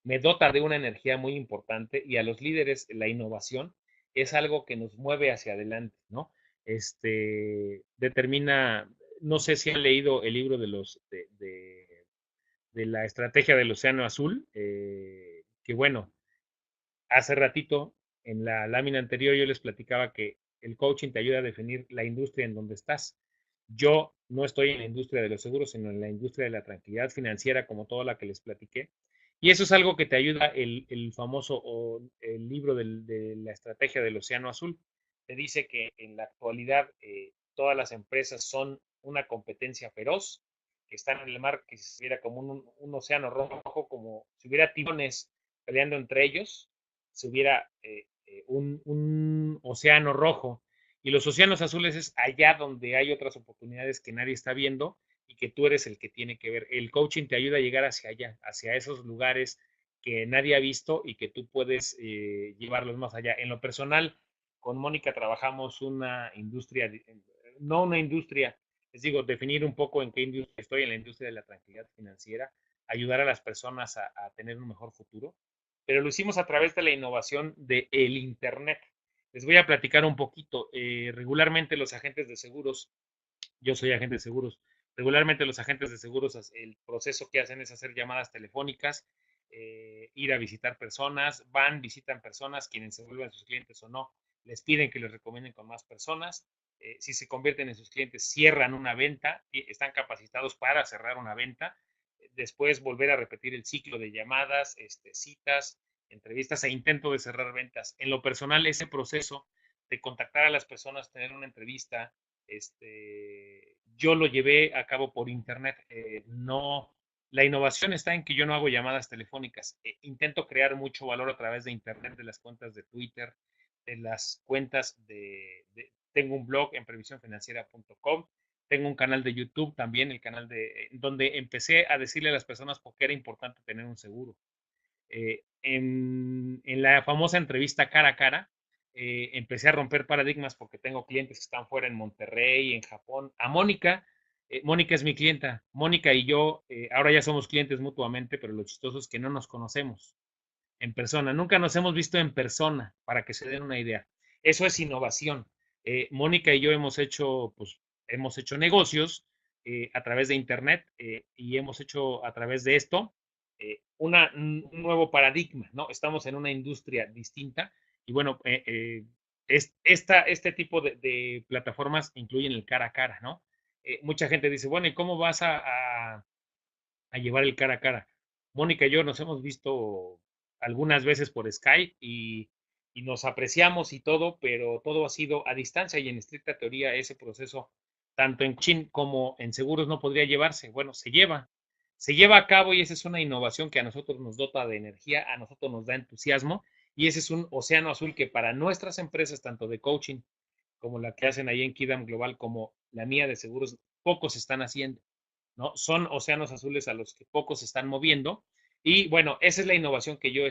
[SPEAKER 2] me dota de una energía muy importante y a los líderes la innovación es algo que nos mueve hacia adelante, ¿no? Determina, no sé si han leído el libro de la estrategia del Océano Azul, que bueno, hace ratito en la lámina anterior yo les platicaba que el coaching te ayuda a definir la industria en donde estás. Yo no estoy en la industria de los seguros, sino en la industria de la tranquilidad financiera, como toda la que les platiqué. Y eso es algo que te ayuda el famoso o el libro de la estrategia del Océano Azul. Te dice que en la actualidad todas las empresas son una competencia feroz, que están en el mar, que si hubiera como un océano rojo, como si hubiera tiburones peleando entre ellos, si hubiera un océano rojo. Y los océanos azules es allá donde hay otras oportunidades que nadie está viendo y que tú eres el que tiene que ver. El coaching te ayuda a llegar hacia allá, hacia esos lugares que nadie ha visto y que tú puedes llevarlos más allá. En lo personal, con Mónica trabajamos una industria, no una industria, les digo, definir un poco en qué industria estoy, en la industria de la tranquilidad financiera, ayudar a las personas a tener un mejor futuro, pero lo hicimos a través de la innovación del Internet. Les voy a platicar un poquito. Regularmente los agentes de seguros, yo soy agente de seguros, regularmente los agentes de seguros, el proceso que hacen es hacer llamadas telefónicas, ir a visitar personas, van, visitan personas, quienes se vuelven sus clientes o no, les piden que les recomienden con más personas. Si se convierten en sus clientes, cierran una venta, y están capacitados para cerrar una venta, después volver a repetir el ciclo de llamadas, citas, entrevistas e intento de cerrar ventas. En lo personal, ese proceso de contactar a las personas, tener una entrevista, yo lo llevé a cabo por internet. No, la innovación está en que yo no hago llamadas telefónicas. Intento crear mucho valor a través de internet, de las cuentas de Twitter, de las cuentas tengo un blog en previsiónfinanciera.com, tengo un canal de YouTube también, el canal donde empecé a decirle a las personas por qué era importante tener un seguro. En la famosa entrevista cara a cara, empecé a romper paradigmas porque tengo clientes que están fuera en Monterrey, en Japón. A Mónica, Mónica es mi clienta. Mónica y yo ahora ya somos clientes mutuamente, pero lo chistoso es que no nos conocemos en persona. Nunca nos hemos visto en persona, para que se den una idea. Eso es innovación. Mónica y yo hemos hecho negocios a través de Internet y hemos hecho a través de esto un nuevo paradigma, ¿no? Estamos en una industria distinta y bueno, este tipo de plataformas incluyen el cara a cara, ¿no? Mucha gente dice, bueno, ¿y cómo vas a llevar el cara a cara? Mónica y yo nos hemos visto algunas veces por Skype y nos apreciamos y todo, pero todo ha sido a distancia y en estricta teoría ese proceso, tanto en coaching como en seguros, no podría llevarse. Bueno, se lleva a cabo y esa es una innovación que a nosotros nos dota de energía, a nosotros nos da entusiasmo y ese es un océano azul que para nuestras empresas, tanto de coaching como la que hacen ahí en Kidam Global, como la mía de seguros, pocos están haciendo, ¿no? Son océanos azules a los que pocos se están moviendo. Y bueno, esa es la innovación que yo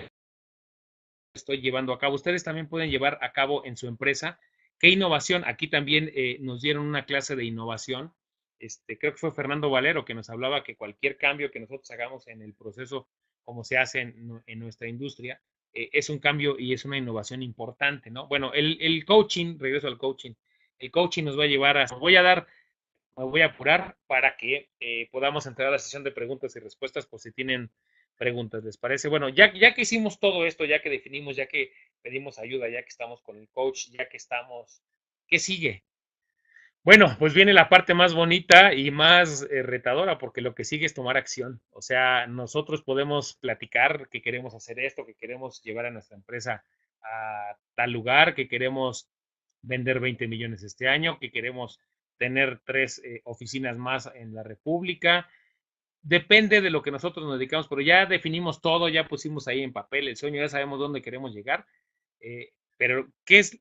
[SPEAKER 2] estoy llevando a cabo. Ustedes también pueden llevar a cabo en su empresa. ¿Qué innovación? Aquí también nos dieron una clase de innovación. Creo que fue Fernando Valero que nos hablaba que cualquier cambio que nosotros hagamos en el proceso, como se hace en nuestra industria, es un cambio y es una innovación importante, ¿no? Bueno, el coaching, regreso al coaching, el coaching nos va a llevar a, me voy a apurar para que podamos entrar a la sesión de preguntas y respuestas por si tienen preguntas, ¿les parece? Bueno, ya que hicimos todo esto, ya que definimos, ya que pedimos ayuda, ya que estamos con el coach, ya que estamos, ¿qué sigue? Bueno, pues viene la parte más bonita y más retadora, porque lo que sigue es tomar acción. O sea, nosotros podemos platicar que queremos hacer esto, que queremos llevar a nuestra empresa a tal lugar, que queremos vender 20 millones este año, que queremos tener 3 oficinas más en la República, depende de lo que nosotros nos dedicamos, pero ya definimos todo, ya pusimos ahí en papel el sueño, ya sabemos dónde queremos llegar. Pero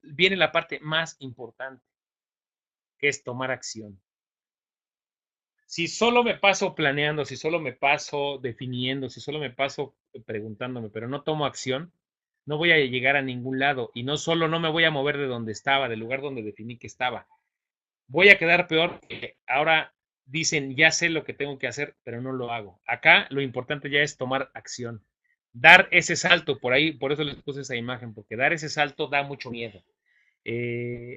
[SPEAKER 2] viene la parte más importante, que es tomar acción. Si solo me paso planeando, si solo me paso definiendo, si solo me paso preguntándome, pero no tomo acción, no voy a llegar a ningún lado. Y no solo no me voy a mover de donde estaba, del lugar donde definí que estaba. Voy a quedar peor que ahora dicen, ya sé lo que tengo que hacer, pero no lo hago. Acá lo importante ya es tomar acción. Dar ese salto, por ahí, por eso les puse esa imagen, porque dar ese salto da mucho miedo.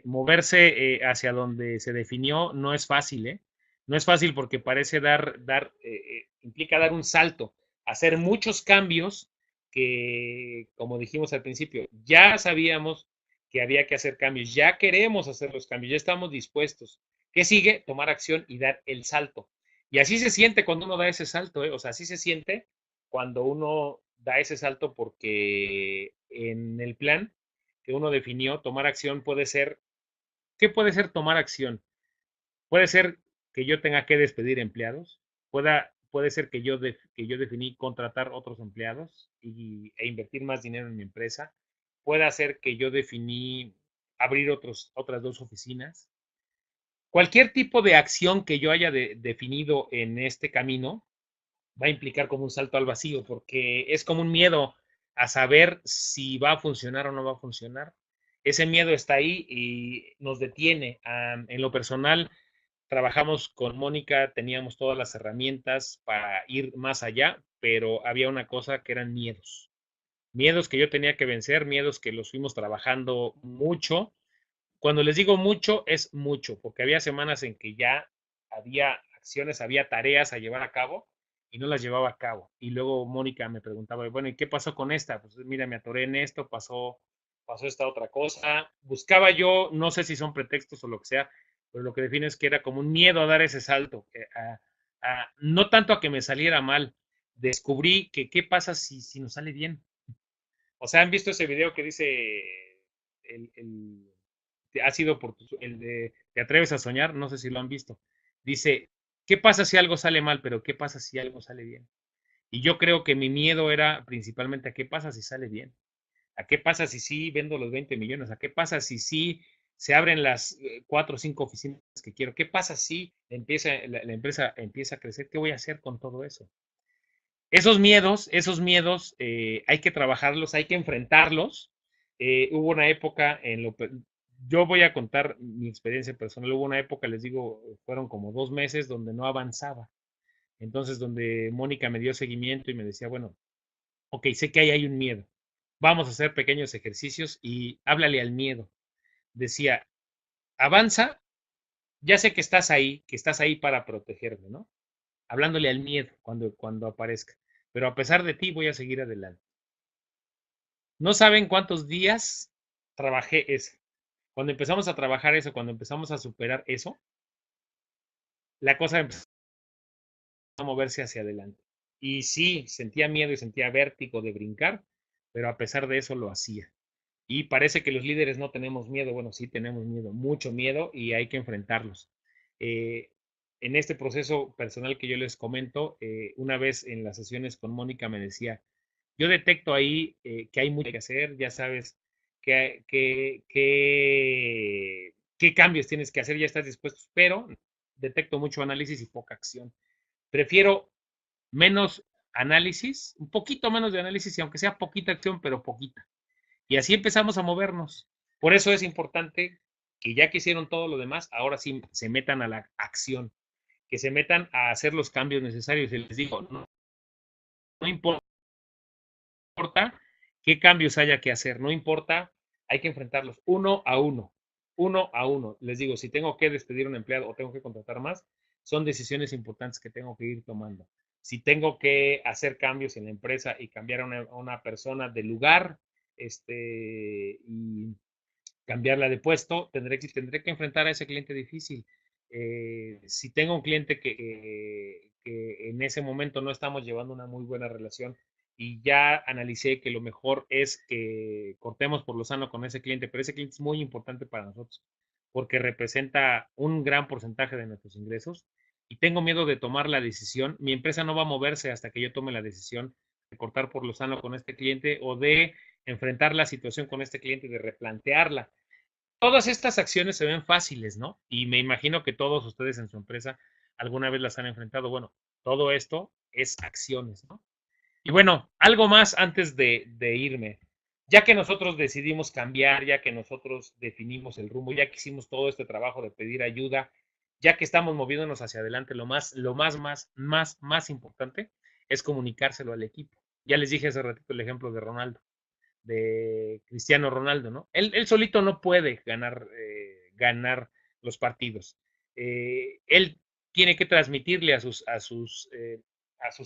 [SPEAKER 2] Moverse hacia donde se definió no es fácil, ¿eh? No es fácil porque parece implica dar un salto, hacer muchos cambios que, como dijimos al principio, ya sabíamos que había que hacer cambios, ya queremos hacer los cambios, ya estamos dispuestos. ¿Qué sigue? Tomar acción y dar el salto. Y así se siente cuando uno da ese salto, ¿eh? O sea, así se siente cuando uno da ese salto porque en el plan que uno definió, tomar acción puede ser, ¿qué puede ser tomar acción? Puede ser que yo tenga que despedir empleados, puede ser que yo definí contratar otros empleados e invertir más dinero en mi empresa, puede ser que yo definí abrir otras dos oficinas. Cualquier tipo de acción que yo haya definido en este camino va a implicar como un salto al vacío, porque es como un miedo a saber si va a funcionar o no va a funcionar. Ese miedo está ahí y nos detiene. En lo personal, trabajamos con Mónica, teníamos todas las herramientas para ir más allá, pero había una cosa que eran miedos. Miedos que yo tenía que vencer, miedos que los fuimos trabajando mucho. Cuando les digo mucho, es mucho, porque había semanas en que ya había acciones, había tareas a llevar a cabo y no las llevaba a cabo. Y luego Mónica me preguntaba, bueno, ¿y qué pasó con esta? Pues mira, me atoré en esto, pasó esta otra cosa. Buscaba yo, no sé si son pretextos o lo que sea, pero lo que define es que era como un miedo a dar ese salto, no tanto a que me saliera mal. Descubrí que qué pasa si nos sale bien. O sea, ¿han visto ese video que dice el ha sido por el de Te atreves a soñar? No sé si lo han visto. Dice, ¿qué pasa si algo sale mal? Pero ¿qué pasa si algo sale bien? Y yo creo que mi miedo era principalmente a qué pasa si sale bien. ¿A qué pasa si sí vendo los 20 millones? ¿A qué pasa si sí se abren las 4 o 5 oficinas que quiero? ¿Qué pasa si la empresa empieza a crecer? ¿Qué voy a hacer con todo eso? Esos miedos hay que trabajarlos, hay que enfrentarlos. Hubo una época yo voy a contar mi experiencia personal, hubo una época, les digo, fueron como 2 meses donde no avanzaba. Entonces, donde Mónica me dio seguimiento y me decía, bueno, ok, sé que ahí hay un miedo. Vamos a hacer pequeños ejercicios y háblale al miedo. Decía, avanza, ya sé que estás ahí para protegerme, ¿no? Hablándole al miedo cuando aparezca. Pero a pesar de ti, voy a seguir adelante. No saben cuántos días trabajé eso. Cuando empezamos a trabajar eso, cuando empezamos a superar eso, la cosa empezó a moverse hacia adelante. Y sí, sentía miedo y sentía vértigo de brincar, pero a pesar de eso lo hacía. Y parece que los líderes no tenemos miedo. Bueno, sí tenemos miedo, mucho miedo y hay que enfrentarlos. Eh, en este proceso personal que yo les comento, una vez en las sesiones con Mónica me decía, yo detecto ahí que hay mucho que hacer, ya sabes qué cambios tienes que hacer, ya estás dispuesto, pero detecto mucho análisis y poca acción. Prefiero menos análisis, un poquito menos de análisis y aunque sea poquita acción, pero poquita. Y así empezamos a movernos. Por eso es importante que ya que hicieron todo lo demás, ahora sí se metan a la acción, que se metan a hacer los cambios necesarios. Y les digo, no importa qué cambios haya que hacer, no importa, hay que enfrentarlos uno a uno, uno a uno. Les digo, si tengo que despedir a un empleado o tengo que contratar más, son decisiones importantes que tengo que ir tomando. Si tengo que hacer cambios en la empresa y cambiar a una persona de lugar, y cambiarla de puesto, tendré que enfrentar a ese cliente difícil. Si tengo un cliente que en ese momento no estamos llevando una muy buena relación y ya analicé que lo mejor es que cortemos por lo sano con ese cliente, pero ese cliente es muy importante para nosotros porque representa un gran porcentaje de nuestros ingresos. y tengo miedo de tomar la decisión, mi empresa no va a moverse hasta que yo tome la decisión de cortar por lo sano con este cliente o de enfrentar la situación con este cliente, de replantearla. Todas estas acciones se ven fáciles, ¿no? Y me imagino que todos ustedes en su empresa alguna vez las han enfrentado. Bueno, todo esto es acciones, ¿no? Y bueno, algo más antes de irme. Ya que nosotros decidimos cambiar, ya que nosotros definimos el rumbo, ya que hicimos todo este trabajo de pedir ayuda, ya que estamos moviéndonos hacia adelante, lo más importante es comunicárselo al equipo. Ya les dije hace ratito el ejemplo de Ronaldo, de Cristiano Ronaldo, ¿no? Él solito no puede ganar los partidos. Él tiene que transmitirle a sus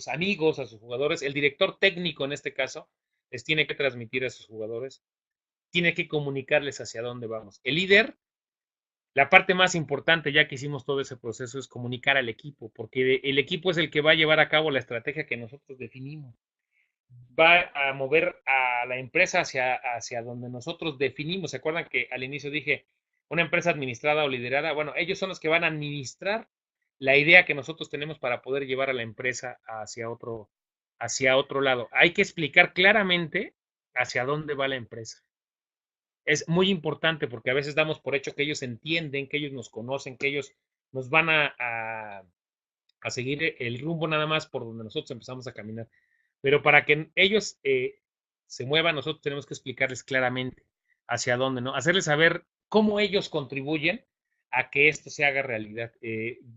[SPEAKER 2] amigos, a sus jugadores, el director técnico en este caso, les tiene que transmitir a sus jugadores, tiene que comunicarles hacia dónde vamos. El líder, la parte más importante, ya que hicimos todo ese proceso, es comunicar al equipo, porque el equipo es el que va a llevar a cabo la estrategia que nosotros definimos, va a mover a la empresa hacia donde nosotros definimos. ¿Se acuerdan que al inicio dije una empresa administrada o liderada? Bueno, ellos son los que van a administrar la idea que nosotros tenemos para poder llevar a la empresa hacia otro lado. Hay que explicar claramente hacia dónde va la empresa. Es muy importante porque a veces damos por hecho que ellos entienden, que ellos nos conocen, que ellos nos van a seguir el rumbo nada más por donde nosotros empezamos a caminar. Pero para que ellos se muevan, nosotros tenemos que explicarles claramente hacia dónde, ¿no? Hacerles saber cómo ellos contribuyen a que esto se haga realidad.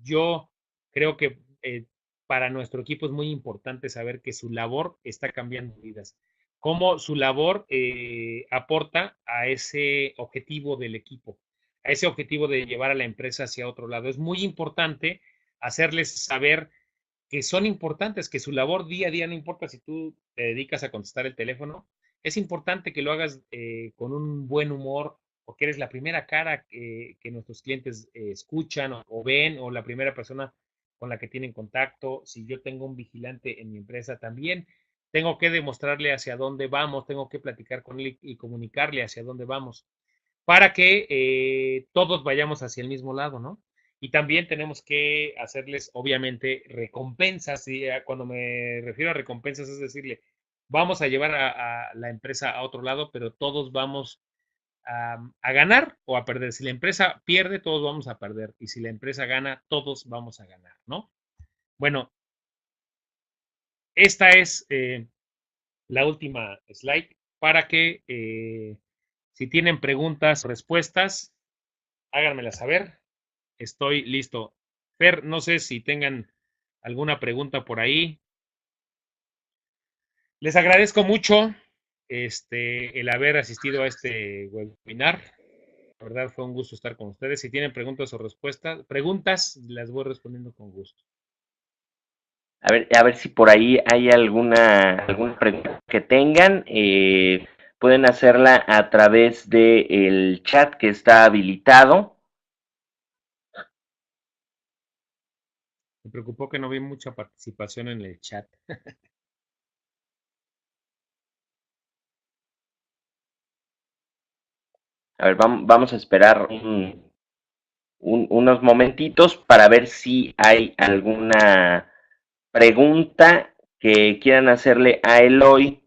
[SPEAKER 2] Yo creo que para nuestro equipo es muy importante saber que su labor está cambiando vidas, cómo su labor aporta a ese objetivo del equipo, a ese objetivo de llevar a la empresa hacia otro lado. Es muy importante hacerles saber que son importantes, que su labor día a día, no importa si tú te dedicas a contestar el teléfono, es importante que lo hagas con un buen humor, porque eres la primera cara que nuestros clientes escuchan o ven, o la primera persona con la que tienen contacto. Si yo tengo un vigilante en mi empresa también, tengo que demostrarle hacia dónde vamos, tengo que platicar con él y comunicarle hacia dónde vamos, para que todos vayamos hacia el mismo lado, ¿no? Y también tenemos que hacerles, obviamente, recompensas. Y cuando me refiero a recompensas, es decirle, vamos a llevar a la empresa a otro lado, pero todos vamos a ganar o a perder. Si la empresa pierde, todos vamos a perder. Y si la empresa gana, todos vamos a ganar, ¿no? Bueno, esta es la última slide para que si tienen preguntas o respuestas, háganmelas saber. Estoy listo. Fer, no sé si tengan alguna pregunta por ahí. Les agradezco mucho el haber asistido a este webinar. La verdad fue un gusto estar con ustedes. Si tienen preguntas o preguntas, las voy respondiendo con gusto.
[SPEAKER 1] A ver si por ahí hay alguna pregunta que tengan. Pueden hacerla a través del chat que está habilitado.
[SPEAKER 2] Me preocupó que no vi mucha participación en el chat.
[SPEAKER 1] A ver, vamos a esperar unos momentitos para ver si hay alguna pregunta que quieran hacerle a Eloy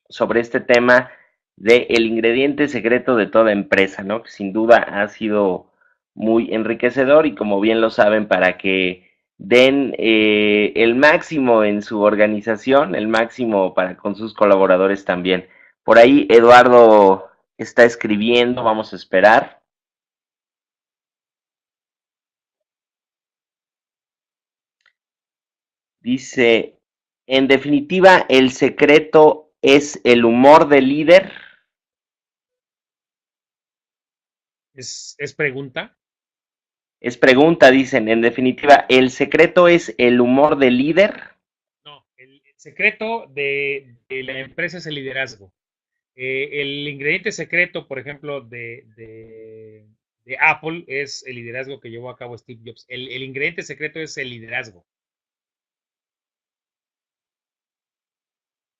[SPEAKER 1] sobre este tema de el ingrediente secreto de toda empresa, ¿no? Que sin duda ha sido muy enriquecedor y como bien lo saben, para que den el máximo en su organización, el máximo para con sus colaboradores también. Por ahí Eduardo está escribiendo, vamos a esperar. Dice, en definitiva, el secreto es el humor del líder.
[SPEAKER 2] ¿Es pregunta?
[SPEAKER 1] Es pregunta, dicen, en definitiva, ¿el secreto es el humor del líder?
[SPEAKER 2] No, el secreto de la empresa es el liderazgo. El ingrediente secreto, por ejemplo, de Apple es el liderazgo que llevó a cabo Steve Jobs. El ingrediente secreto es el liderazgo.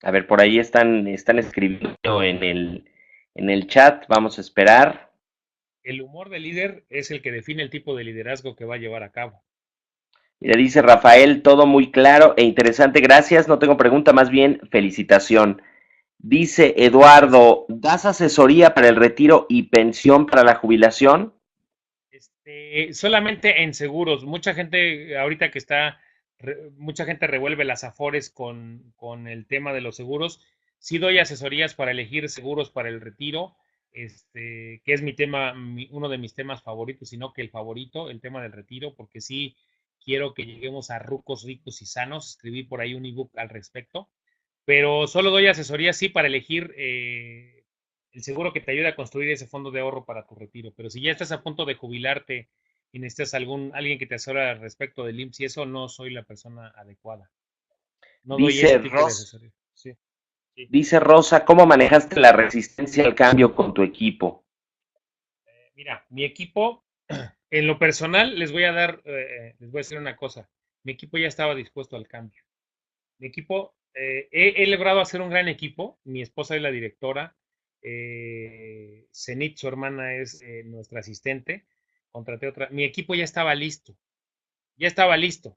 [SPEAKER 1] A ver, por ahí están escribiendo en el chat, vamos a esperar.
[SPEAKER 2] El humor del líder es el que define el tipo de liderazgo que va a llevar a cabo.
[SPEAKER 1] Mira, dice Rafael, todo muy claro e interesante. Gracias, no tengo pregunta, más bien felicitación. Dice
[SPEAKER 2] Gracias.
[SPEAKER 1] Eduardo, ¿das asesoría para el retiro y pensión para la jubilación?
[SPEAKER 2] Solamente en seguros. Mucha gente ahorita que está, mucha gente revuelve las afores con el tema de los seguros. Sí doy asesorías para elegir seguros para el retiro, que es mi tema, uno de mis temas favoritos, sino que el favorito, el tema del retiro, porque sí quiero que lleguemos a rucos ricos y sanos. Escribí por ahí un ebook al respecto, pero solo doy asesoría, sí, para elegir el seguro que te ayude a construir ese fondo de ahorro para tu retiro. Pero si ya estás a punto de jubilarte y necesitas alguien que te asesore al respecto del IMSS y eso, no soy la persona adecuada. No doy ese
[SPEAKER 1] Dice,
[SPEAKER 2] tipo de
[SPEAKER 1] Ros,
[SPEAKER 2] asesoría. Sí, sí.
[SPEAKER 1] dice Rosa, ¿cómo manejaste la resistencia al cambio con tu equipo?
[SPEAKER 2] Mira, mi equipo, en lo personal, les voy a decir una cosa. Mi equipo ya estaba dispuesto al cambio. Mi equipo, he logrado hacer un gran equipo. Mi esposa es la directora. Zenit, su hermana, es nuestra asistente. Contraté otra. Mi equipo ya estaba listo. Ya estaba listo.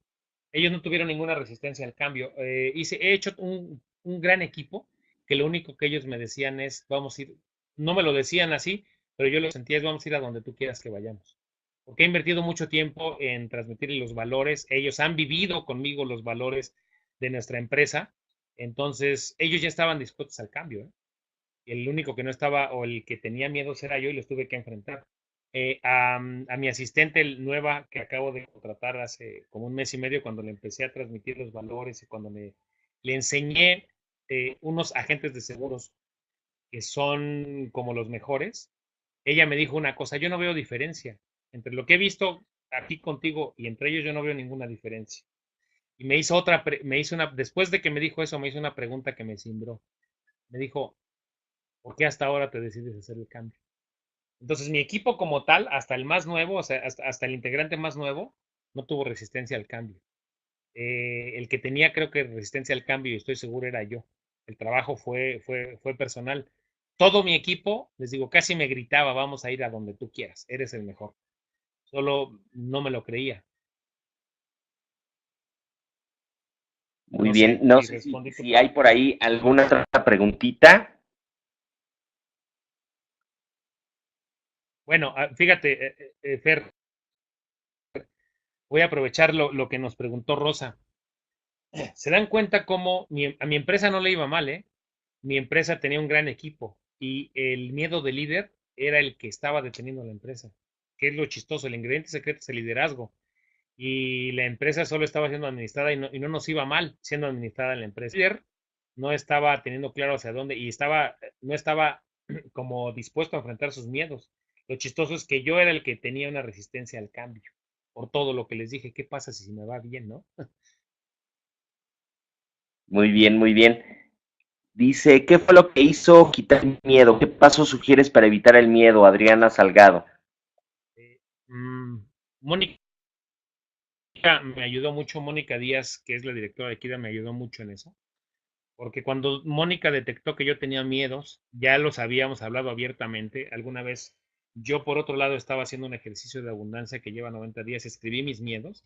[SPEAKER 2] Ellos no tuvieron ninguna resistencia al cambio. He hecho un gran equipo que lo único que ellos me decían es, vamos a ir, no me lo decían así, pero yo lo sentía es, vamos a ir a donde tú quieras que vayamos. Porque he invertido mucho tiempo en transmitirles los valores. Ellos han vivido conmigo los valores de nuestra empresa. Entonces, ellos ya estaban dispuestos al cambio, ¿eh? El único que no estaba o el que tenía miedo era yo y los tuve que enfrentar. A mi asistente nueva que acabo de contratar hace como un mes y medio, cuando le empecé a transmitir los valores y cuando le enseñé unos agentes de seguros que son como los mejores, ella me dijo una cosa: yo no veo diferencia entre lo que he visto aquí contigo y entre ellos, yo no veo ninguna diferencia. Y me hizo después de que me dijo eso, me hizo una pregunta que me cimbró. Me dijo: ¿por qué hasta ahora te decides hacer el cambio? Entonces, mi equipo como tal, hasta el más nuevo, o sea, hasta el integrante más nuevo, no tuvo resistencia al cambio. El que tenía, creo que resistencia al cambio, y estoy seguro, era yo. El trabajo fue personal. Todo mi equipo, les digo, casi me gritaba: vamos a ir a donde tú quieras, eres el mejor. Solo no me lo creía.
[SPEAKER 1] Muy
[SPEAKER 2] No
[SPEAKER 1] bien,
[SPEAKER 2] sé
[SPEAKER 1] no
[SPEAKER 2] si
[SPEAKER 1] sé
[SPEAKER 2] respondí tu
[SPEAKER 1] si hay
[SPEAKER 2] pregunta.
[SPEAKER 1] por ahí alguna otra preguntita.
[SPEAKER 2] Bueno, fíjate, Fer, voy a aprovechar lo que nos preguntó Rosa. Se dan cuenta cómo a mi empresa no le iba mal, ¿eh? Mi empresa tenía un gran equipo y el miedo del líder era el que estaba deteniendo la empresa. ¿Qué es lo chistoso? El ingrediente secreto es el liderazgo. Y la empresa solo estaba siendo administrada y no nos iba mal siendo administrada la empresa. El líder no estaba teniendo claro hacia dónde y no estaba como dispuesto a enfrentar sus miedos. Lo chistoso es que yo era el que tenía una resistencia al cambio por todo lo que les dije. ¿Qué pasa si me va bien, no?
[SPEAKER 1] Muy bien, muy bien. Dice, ¿qué fue lo que hizo quitar el miedo? ¿Qué pasos sugieres para evitar el miedo, Adriana Salgado?
[SPEAKER 2] Eh, mm, Mónica me ayudó mucho. Mónica Díaz, que es la directora de Kida, me ayudó mucho en eso. Porque cuando Mónica detectó que yo tenía miedos, ya los habíamos hablado abiertamente. Alguna vez yo, por otro lado, estaba haciendo un ejercicio de abundancia que lleva 90 días, escribí mis miedos.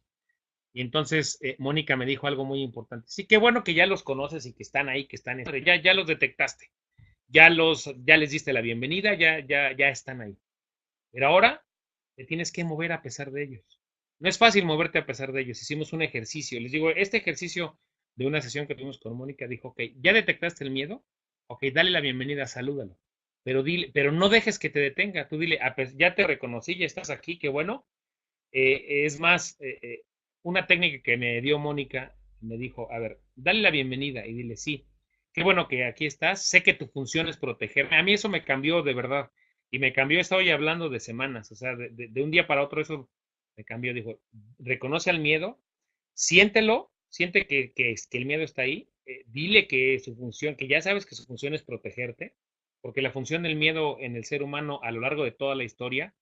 [SPEAKER 2] Y entonces Mónica me dijo algo muy importante. Sí, qué bueno que ya los conoces y que están ahí, ya los detectaste, ya les diste la bienvenida, ya están ahí. Pero ahora te tienes que mover a pesar de ellos. No es fácil moverte a pesar de ellos. Hicimos un ejercicio. Les digo, este ejercicio de una sesión que tuvimos con Mónica dijo: ok, ya detectaste el miedo, ok, dale la bienvenida, salúdalo. Pero no dejes que te detenga. Tú dile: ya te reconocí, ya estás aquí, qué bueno. Es más, una técnica que me dio Mónica, me dijo: a ver, dale la bienvenida y dile: sí, qué bueno que aquí estás, sé que tu función es protegerme. A mí eso me cambió de verdad, y me cambió, estoy hablando de semanas, o sea, de un día para otro eso me cambió. Dijo: reconoce al miedo, siéntelo, siente que el miedo está ahí, dile que su función, que ya sabes que su función es protegerte, porque la función del miedo en el ser humano a lo largo de toda la historia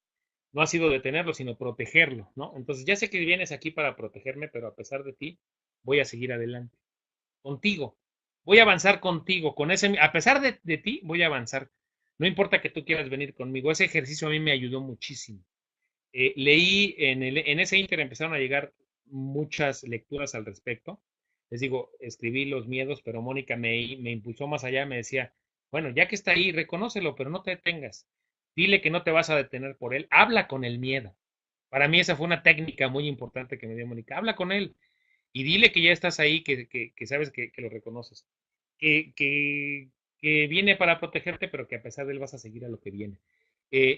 [SPEAKER 2] no ha sido detenerlo, sino protegerlo, ¿no? Entonces, ya sé que vienes aquí para protegerme, pero a pesar de ti, voy a seguir adelante. Contigo. Voy a avanzar contigo. A pesar de ti, voy a avanzar. No importa que tú quieras venir conmigo. Ese ejercicio a mí me ayudó muchísimo. Leí en ese inter empezaron a llegar muchas lecturas al respecto. Les digo, escribí los miedos, pero Mónica me impulsó más allá, me decía, bueno, ya que está ahí, reconócelo, pero no te detengas. Dile que no te vas a detener por él. Habla con el miedo. Para mí esa fue una técnica muy importante que me dio Mónica. Habla con él y dile que ya estás ahí, que sabes que lo reconoces, que, que, que viene para protegerte, pero que a pesar de él vas a seguir a lo que viene.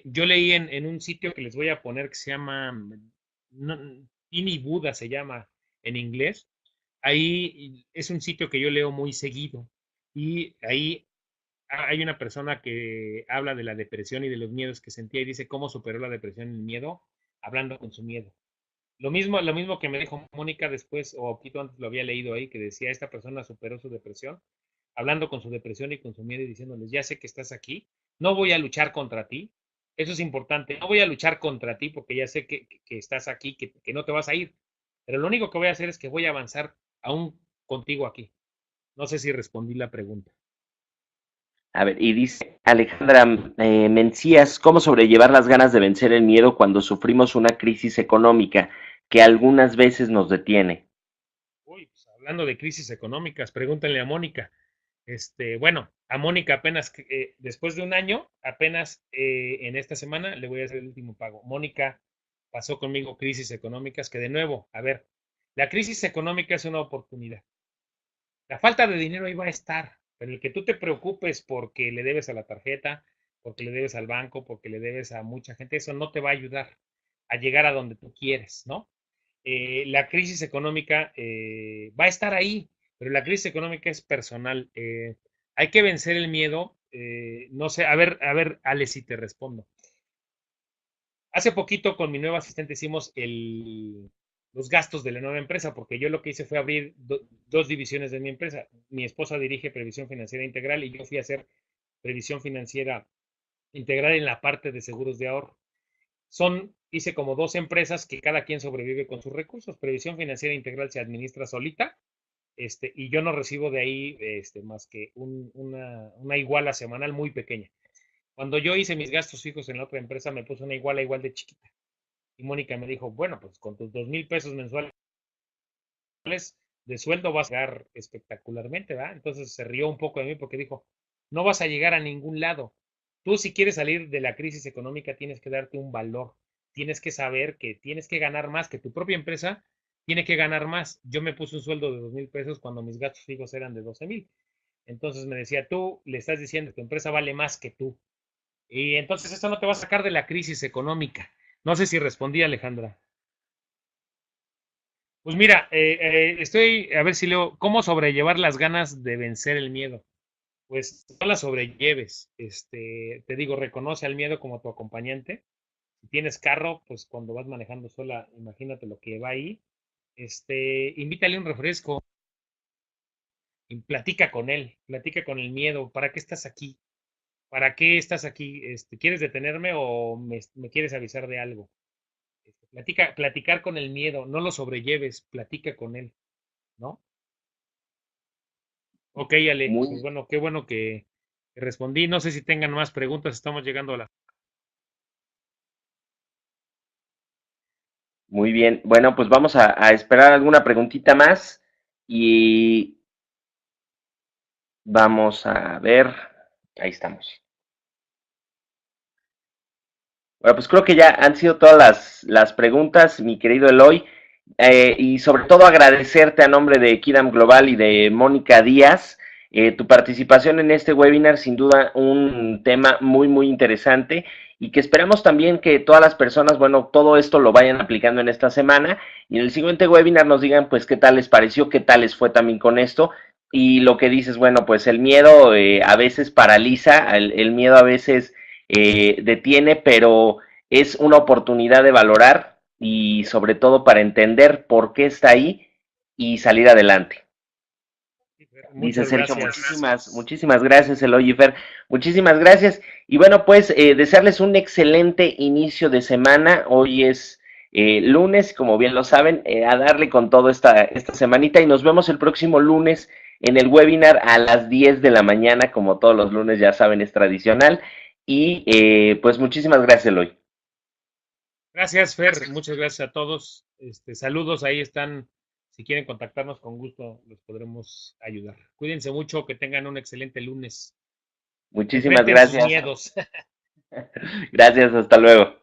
[SPEAKER 2] Yo leí en un sitio que les voy a poner que se llama Tini Buda, se llama en inglés. Ahí es un sitio que yo leo muy seguido y ahí hay una persona que habla de la depresión y de los miedos que sentía y dice cómo superó la depresión y el miedo hablando con su miedo. Lo mismo que me dijo Mónica después, o poquito antes lo había leído ahí, que decía, esta persona superó su depresión, hablando con su depresión y con su miedo y diciéndoles, ya sé que estás aquí, no voy a luchar contra ti, eso es importante, no voy a luchar contra ti porque ya sé que estás aquí, que no te vas a ir, pero lo único que voy a hacer es que voy a avanzar aún contigo aquí. No sé si respondí la pregunta.
[SPEAKER 1] A ver, y dice Alejandra Mencías, ¿cómo sobrellevar las ganas de vencer el miedo cuando sufrimos una crisis económica que algunas veces nos detiene?
[SPEAKER 2] Uy, pues hablando de crisis económicas, pregúntenle a Mónica. Bueno, a Mónica apenas, después de un año, apenas en esta semana le voy a hacer el último pago. Mónica pasó conmigo crisis económicas que de nuevo, a ver, la crisis económica es una oportunidad. La falta de dinero ahí va a estar, pero el que tú te preocupes porque le debes a la tarjeta, porque le debes al banco, porque le debes a mucha gente, eso no te va a ayudar a llegar a donde tú quieres, ¿no? La crisis económica va a estar ahí, pero la crisis económica es personal. Hay que vencer el miedo. No sé, a ver, Ale, si te respondo. Hace poquito con mi nueva asistente hicimos los gastos de la nueva empresa, porque yo lo que hice fue abrir dos divisiones de mi empresa. Mi esposa dirige previsión financiera integral y yo fui a hacer previsión financiera integral en la parte de seguros de ahorro. Hice como dos empresas que cada quien sobrevive con sus recursos. Previsión financiera integral se administra solita, y yo no recibo de ahí más que una iguala semanal muy pequeña. Cuando yo hice mis gastos fijos en la otra empresa, me puse una iguala igual de chiquita. Y Mónica me dijo, bueno, pues con tus 2,000 pesos mensuales de sueldo vas a llegar espectacularmente, ¿verdad? Entonces se rió un poco de mí porque dijo, no vas a llegar a ningún lado. Tú si quieres salir de la crisis económica tienes que darte un valor, tienes que saber que tienes que ganar más, que tu propia empresa tiene que ganar más. Yo me puse un sueldo de 2,000 pesos cuando mis gastos fijos eran de 12,000. Entonces me decía, tú le estás diciendo que tu empresa vale más que tú. Y entonces esto no te va a sacar de la crisis económica. No sé si respondí, Alejandra. Pues mira, estoy, a ver si leo, ¿cómo sobrellevar las ganas de vencer el miedo? Pues no las sobrelleves. Te digo, reconoce al miedo como tu acompañante. Si tienes carro, pues cuando vas manejando sola, imagínate lo que va ahí. Invítale un refresco y platica con el miedo. ¿Para qué estás aquí? ¿Para qué estás aquí? ¿Quieres detenerme o me quieres avisar de algo? Platicar con el miedo, no lo sobrelleves, platica con él, ¿no? Ok, Ale, pues
[SPEAKER 1] Muy,
[SPEAKER 2] bueno, qué bueno que respondí. No sé si tengan más preguntas, estamos llegando a la...
[SPEAKER 1] muy bien. Bueno, pues vamos a esperar alguna preguntita más y vamos a ver. Ahí estamos. Bueno, pues creo que ya han sido todas las preguntas, mi querido Eloy, y sobre todo agradecerte a nombre de Kidam Global y de Mónica Díaz tu participación en este webinar, sin duda un tema muy, muy interesante y que esperamos también que todas las personas, bueno, todo esto lo vayan aplicando en esta semana y en el siguiente webinar nos digan pues qué tal les pareció, qué tal les fue también con esto y lo que dices, bueno, pues el miedo a veces paraliza, el miedo a veces detiene, pero es una oportunidad de valorar y sobre todo para entender por qué está ahí y salir adelante. Dice
[SPEAKER 2] Muchas
[SPEAKER 1] Sergio,
[SPEAKER 2] gracias.
[SPEAKER 1] muchísimas gracias, Eloy Fer, muchísimas gracias. Y bueno, pues desearles un excelente inicio de semana. Hoy es lunes, como bien lo saben, a darle con todo esta semanita y nos vemos el próximo lunes en el webinar a las 10 de la mañana, como todos los lunes, ya saben, es tradicional. Y pues muchísimas gracias, Eloy.
[SPEAKER 2] Gracias, Fer. Muchas gracias a todos. Saludos, ahí están. Si quieren contactarnos, con gusto los podremos ayudar. Cuídense mucho, que tengan un excelente lunes.
[SPEAKER 1] Muchísimas
[SPEAKER 2] Enfrenten sus
[SPEAKER 1] gracias.
[SPEAKER 2] miedos.
[SPEAKER 1] Gracias, hasta luego.